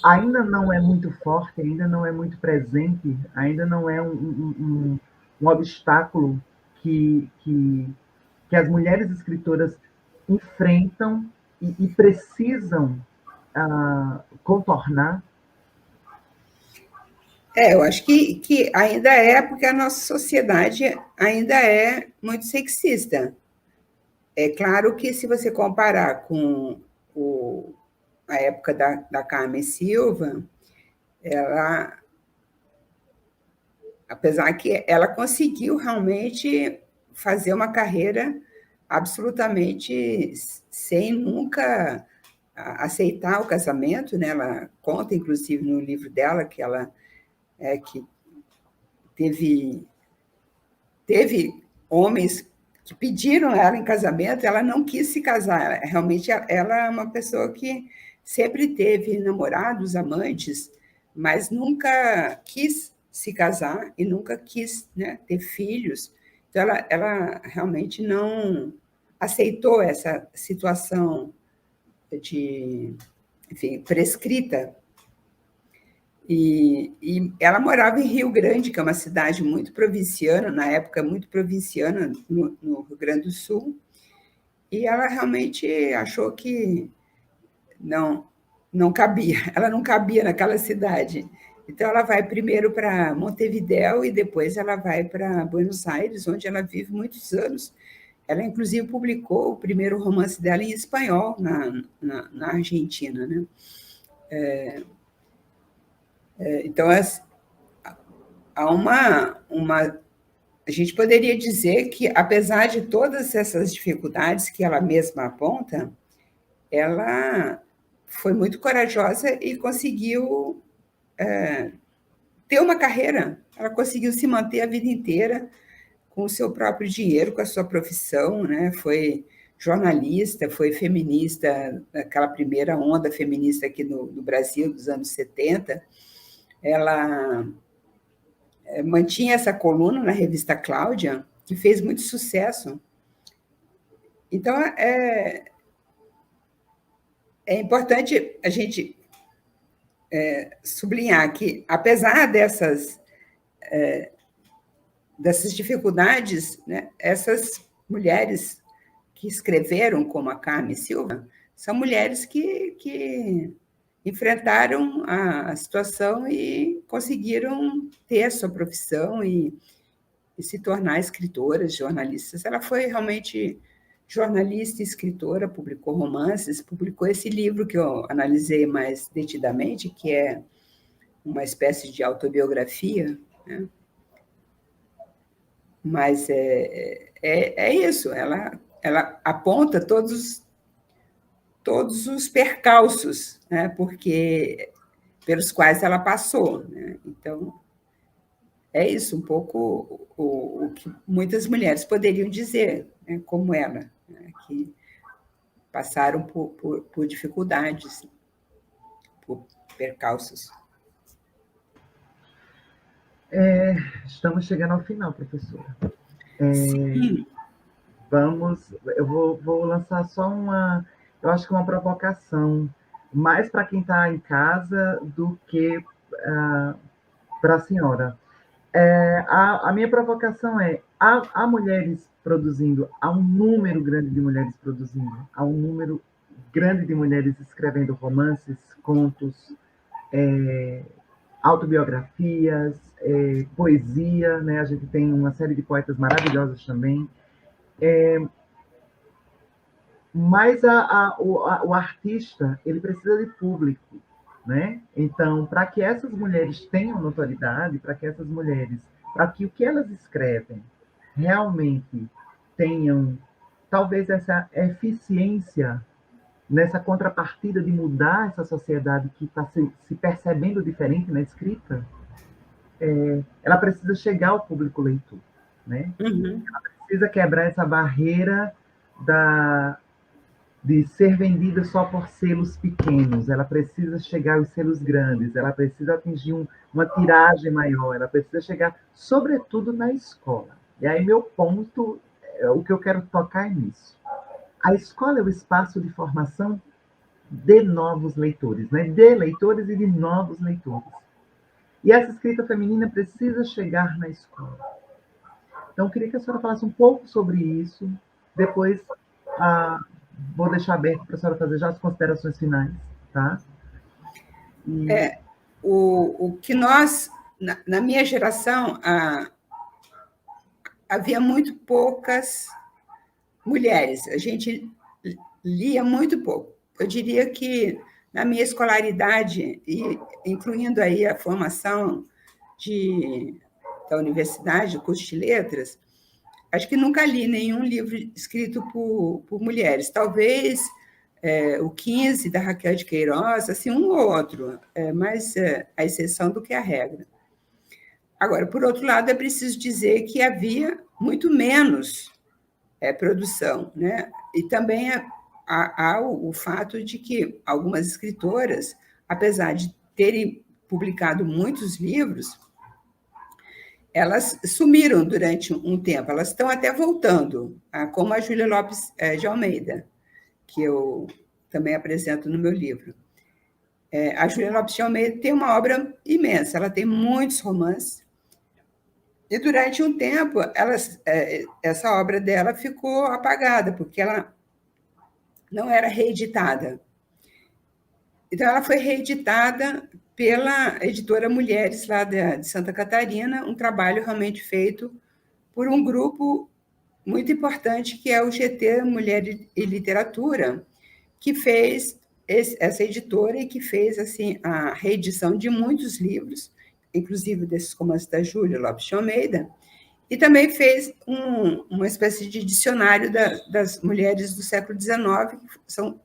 ainda não é muito forte, ainda não é muito presente, ainda não é um obstáculo que as mulheres escritoras enfrentam e precisam contornar. Eu acho que ainda porque a nossa sociedade ainda é muito sexista. É claro que, se você comparar com a época da Carmen Silva, ela, apesar que ela conseguiu realmente fazer uma carreira absolutamente sem nunca aceitar o casamento, né? Ela conta, inclusive, no livro dela, que ela que teve homens que pediram ela em casamento, ela não quis se casar. Realmente, ela é uma pessoa que sempre teve namorados, amantes, mas nunca quis se casar e nunca quis, né, ter filhos. Então, ela realmente não aceitou essa situação enfim, prescrita. E ela morava em Rio Grande, que é uma cidade muito provinciana, na época muito provinciana, no Rio Grande do Sul, e ela realmente achou que não cabia, ela não cabia naquela cidade. Então, ela vai primeiro para Montevidéu e depois ela vai para Buenos Aires, onde ela vive muitos anos. Ela, inclusive, publicou o primeiro romance dela em espanhol na Argentina, né? Então, a gente poderia dizer que, apesar de todas essas dificuldades que ela mesma aponta, ela foi muito corajosa e conseguiu ter uma carreira. Ela conseguiu se manter a vida inteira com o seu próprio dinheiro, com a sua profissão, né? Foi jornalista, foi feminista, aquela primeira onda feminista aqui no Brasil, dos anos 70. Ela mantinha essa coluna na revista Cláudia, que fez muito sucesso. Então, é importante a gente sublinhar que, apesar dessas dificuldades, né, essas mulheres que escreveram, como a Carmen Silva, são mulheres que enfrentaram a situação e conseguiram ter a sua profissão e se tornar escritoras, jornalistas. Ela foi realmente jornalista e escritora, publicou romances, publicou esse livro que eu analisei mais detidamente, que é uma espécie de autobiografia, né? Mas é isso, ela aponta todos os percalços, né, pelos quais ela passou, né? Então, é isso, um pouco o que muitas mulheres poderiam dizer, né, como ela, né, que passaram por dificuldades, por percalços. Estamos chegando ao final, professora. Sim. Eu vou lançar só eu acho que uma provocação, mais para quem está em casa do que para a senhora. A minha provocação há mulheres produzindo, há um número grande de mulheres produzindo, há um número grande de mulheres escrevendo romances, contos, autobiografias, poesia, né? A gente tem uma série de poetas maravilhosas também. Mas o artista, ele precisa de público, né? Então, para que essas mulheres tenham notoriedade, para que o que elas escrevem realmente tenham, talvez, essa eficiência nessa contrapartida de mudar essa sociedade que está se percebendo diferente na escrita, ela precisa chegar ao público leitor, né? Uhum. Ela precisa quebrar essa barreira de ser vendida só por selos pequenos, ela precisa chegar aos selos grandes, ela precisa atingir uma tiragem maior, ela precisa chegar, sobretudo, na escola. E aí meu ponto, o que eu quero tocar é nisso. A escola é o espaço de formação de novos leitores, né? De leitores e de novos leitores. E essa escrita feminina precisa chegar na escola. Então, eu queria que a senhora falasse um pouco sobre isso, depois vou deixar aberto para a senhora fazer já as considerações finais, tá? O que nós, na minha geração, havia muito poucas mulheres, a gente lia muito pouco. Eu diria que, na minha escolaridade, e incluindo aí a formação da universidade, do curso de letras, acho que nunca li nenhum livro escrito por mulheres. Talvez o 15, da Raquel de Queiroz, assim, um ou outro, mais a exceção do que a regra. Agora, por outro lado, é preciso dizer que havia muito menos produção, né? E também há o fato de que algumas escritoras, apesar de terem publicado muitos livros, elas sumiram durante um tempo, elas estão até voltando, como a Júlia Lopes de Almeida, que eu também apresento no meu livro. A Júlia Lopes de Almeida tem uma obra imensa, ela tem muitos romances, e durante um tempo essa obra dela ficou apagada, porque ela não era reeditada. Então, ela foi reeditada pela editora Mulheres, lá de Santa Catarina, um trabalho realmente feito por um grupo muito importante, que é o GT Mulher e Literatura, que fez essa editora e que fez assim, a reedição de muitos livros, inclusive desses romances da Júlia Lopes de Almeida, e também fez uma espécie de dicionário das mulheres do século XIX, que são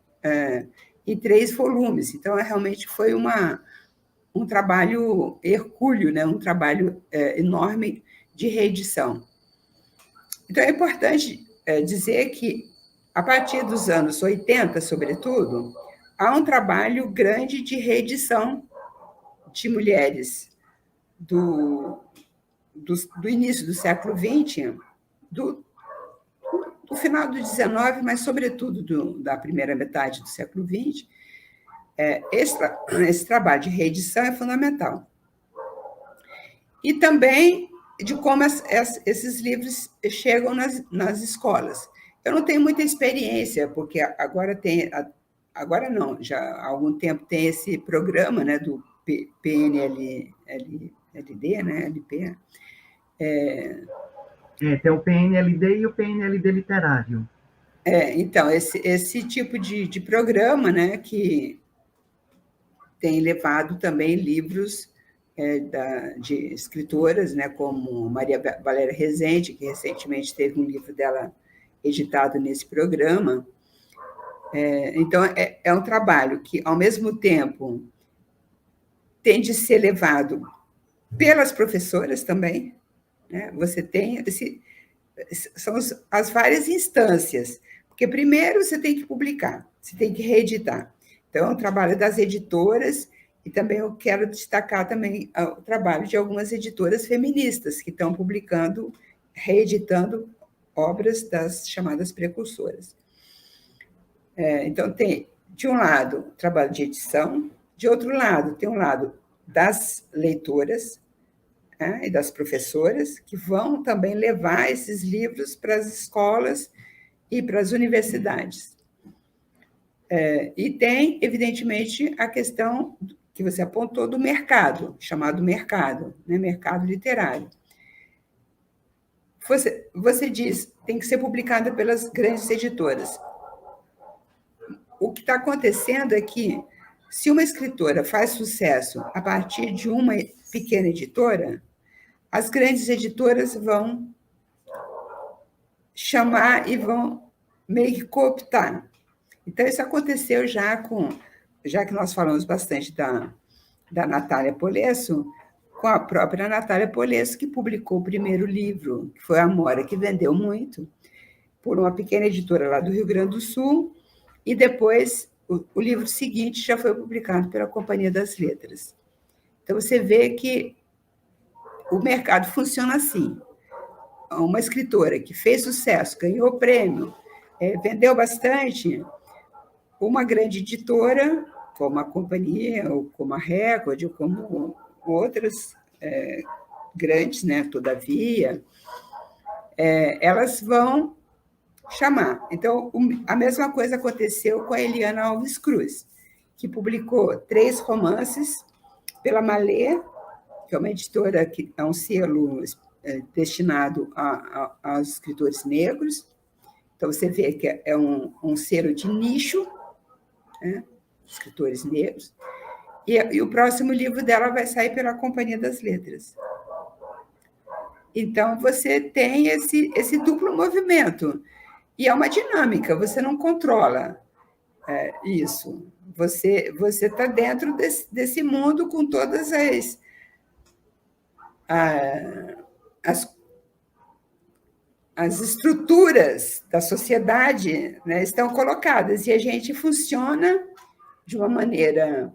em 3 volumes. Então, realmente foi um trabalho hercúleo, né? Um trabalho enorme de reedição. Então, é importante dizer que, a partir dos anos 80, sobretudo, há um trabalho grande de reedição de mulheres do início do século XX, do final do XIX, mas, sobretudo, da primeira metade do século XX. Esse trabalho de reedição é fundamental. E também de como esses livros chegam nas escolas. Eu não tenho muita experiência, porque agora não, já há algum tempo tem esse programa, né, do PNLD, né, LP. Tem o PNLD e o PNLD literário. Então, esse tipo de programa, né, que tem levado também livros de escritoras, né, como Maria Valéria Rezende, que recentemente teve um livro dela editado nesse programa. Então, é um trabalho que, ao mesmo tempo, tem de ser levado pelas professoras também, né? Você tem são as várias instâncias, porque primeiro você tem que publicar, você tem que reeditar. Então, é um trabalho das editoras, e também eu quero destacar também o trabalho de algumas editoras feministas que estão publicando, reeditando obras das chamadas precursoras. Então, tem, de um lado, o trabalho de edição, de outro lado, tem um lado das leitoras, e das professoras, que vão também levar esses livros para as escolas e para as universidades. E tem, evidentemente, a questão que você apontou do mercado, chamado mercado, né? Mercado literário. Você diz, tem que ser publicada pelas grandes editoras. O que está acontecendo é que, se uma escritora faz sucesso a partir de uma pequena editora, as grandes editoras vão chamar e vão meio que cooptar. Então, isso aconteceu já que nós falamos bastante da Natália Polesso, com a própria Natália Polesso, que publicou o primeiro livro, que foi Amora, que vendeu muito, por uma pequena editora lá do Rio Grande do Sul, e depois o livro seguinte já foi publicado pela Companhia das Letras. Então, você vê que o mercado funciona assim. Uma escritora que fez sucesso, ganhou prêmio, vendeu bastante, uma grande editora, como a Companhia, ou como a Record, ou como outras grandes, né, Todavia, elas vão chamar. Então, a mesma coisa aconteceu com a Eliana Alves Cruz, que publicou 3 romances pela Malê, que é uma editora que é um selo destinado aos escritores negros. Então, você vê que é um selo de nicho, né? Escritores negros. E o próximo livro dela vai sair pela Companhia das Letras. Então, você tem esse duplo movimento. E é uma dinâmica, você não controla isso. Você está dentro desse mundo com todas as estruturas da sociedade, né, estão colocadas, e a gente funciona de uma maneira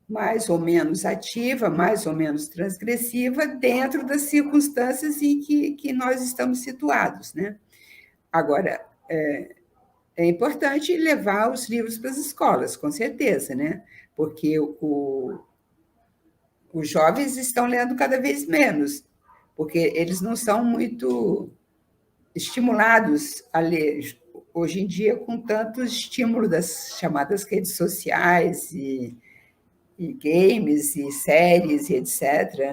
mais ou menos ativa, mais ou menos transgressiva, dentro das circunstâncias em que nós estamos situados, né? Agora, é importante levar os livros para as escolas, com certeza, né? Porque os jovens estão lendo cada vez menos, porque eles não são muito estimulados a ler hoje em dia, com tanto estímulo das chamadas redes sociais e games e séries e etc.,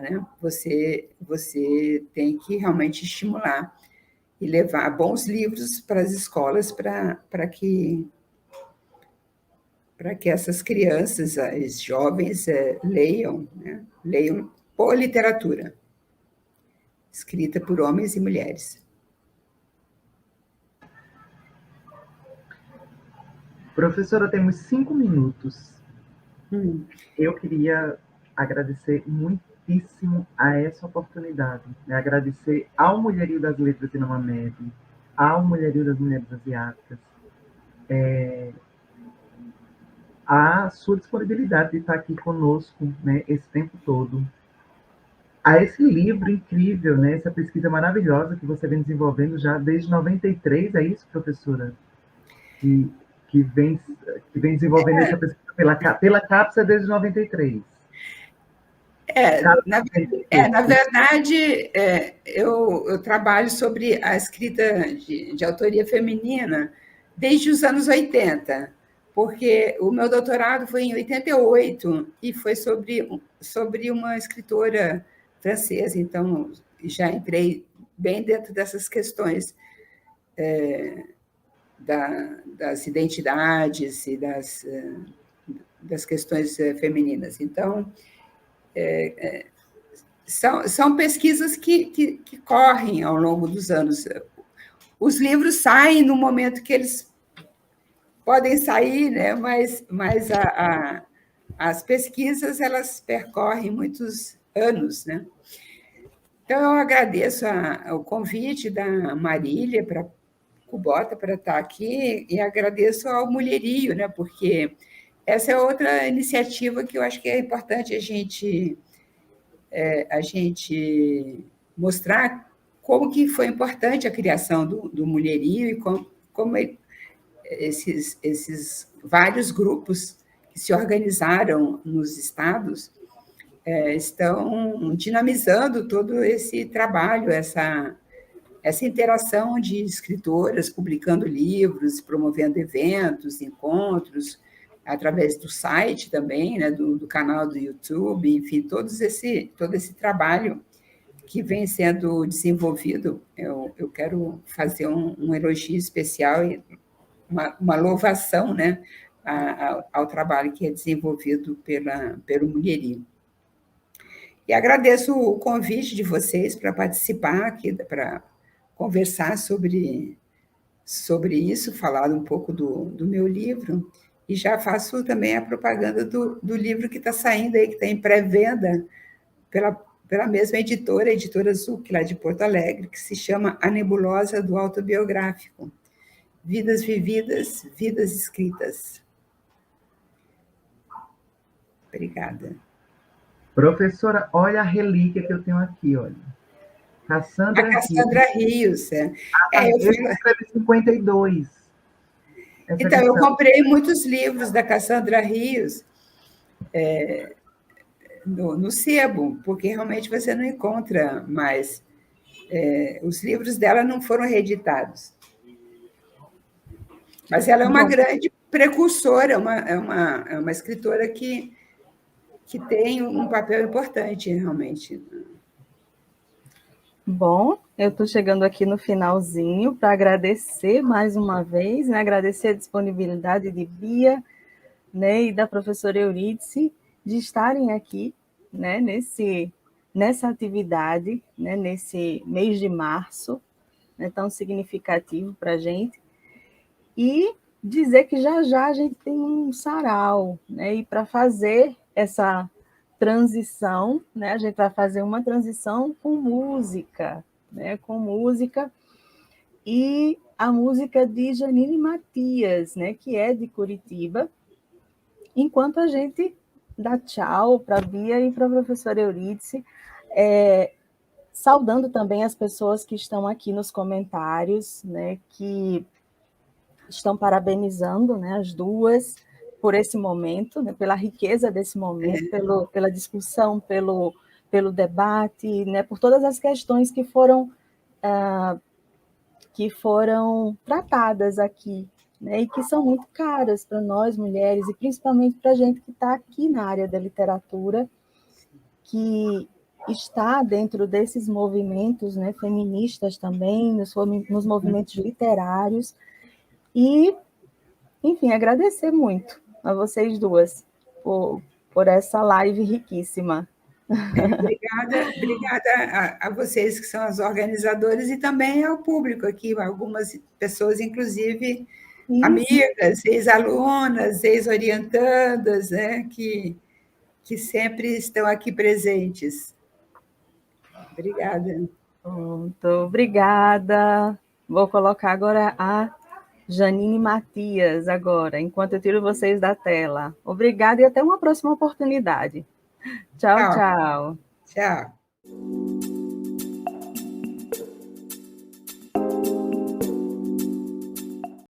né? Você tem que realmente estimular e levar bons livros para as escolas para que essas crianças, esses jovens, leiam, né? Leiam boa literatura, escrita por homens e mulheres. Professora, temos 5 minutos. Eu queria agradecer muito muitíssimo a essa oportunidade, né? Agradecer ao Mulherio das Letras de Namamed, ao Mulherio das Mulheres Asiáticas, a sua disponibilidade de estar aqui conosco, né, esse tempo todo, a esse livro incrível, né, essa pesquisa maravilhosa que você vem desenvolvendo já desde 93, é isso, professora? Que vem desenvolvendo essa pesquisa pela CAPES desde 93. Na verdade, eu trabalho sobre a escrita de autoria feminina desde os anos 80, porque o meu doutorado foi em 88 e foi sobre uma escritora francesa, então já entrei bem dentro dessas questões das identidades e das questões femininas. Então, são pesquisas que correm ao longo dos anos. Os livros saem no momento que eles podem sair, né? mas as pesquisas elas percorrem muitos anos. Né? Então, eu agradeço o convite da Marília Kubota para estar aqui e agradeço ao Mulherio, né? Porque essa é outra iniciativa que eu acho que é importante a gente mostrar como que foi importante a criação do Mulherio e como esses vários grupos que se organizaram nos estados estão dinamizando todo esse trabalho, essa interação de escritoras publicando livros, promovendo eventos, encontros, através do site também, né, do canal do YouTube, enfim, todo esse trabalho que vem sendo desenvolvido. Eu quero fazer um elogio especial e uma louvação, né, ao trabalho que é desenvolvido pelo Mulherio. E agradeço o convite de vocês para participar aqui, para conversar sobre isso, falar um pouco do meu livro, e já faço também a propaganda do livro que está saindo aí, que está em pré-venda pela mesma editora, a Editora Zuc, lá de Porto Alegre, que se chama A Nebulosa do Autobiográfico. Vidas vividas, vidas escritas. Obrigada. Professora, olha a relíquia que eu tenho aqui, olha. Cassandra Rios. Eu escrevi 52. Então, eu comprei muitos livros da Cassandra Rios no sebo, porque realmente você não encontra mais. Os livros dela não foram reeditados. Mas ela é uma grande precursora, é uma escritora que tem um papel importante, realmente. Bom, eu estou chegando aqui no finalzinho para agradecer mais uma vez, né? Agradecer a disponibilidade de Bia, né, e da professora Eurídice de estarem aqui, né, nessa atividade, né, nesse mês de março, né, tão significativo para a gente. E dizer que já a gente tem um sarau, né, e para fazer essa transição, né, a gente vai fazer uma transição com música, né, e a música de Janine Matias, né, que é de Curitiba, enquanto a gente dá tchau para a Bia e para a professora Eurídice, saudando também as pessoas que estão aqui nos comentários, né, que estão parabenizando, né, as duas por esse momento, né, pela riqueza desse momento, pela discussão, pelo debate, né, por todas as questões que foram tratadas aqui, né, e que são muito caras para nós, mulheres, e principalmente para a gente que está aqui na área da literatura, que está dentro desses movimentos, né, feministas também, nos movimentos literários, e, enfim, agradecer muito a vocês duas por essa live riquíssima. Obrigada a vocês que são as organizadoras e também ao público aqui, algumas pessoas, inclusive amigas, ex-alunas, ex-orientandas, né, que sempre estão aqui presentes. Obrigada. Muito obrigada. Vou colocar agora a Janine Matias, agora, enquanto eu tiro vocês da tela. Obrigada e até uma próxima oportunidade. Tchau, tchau. Tchau.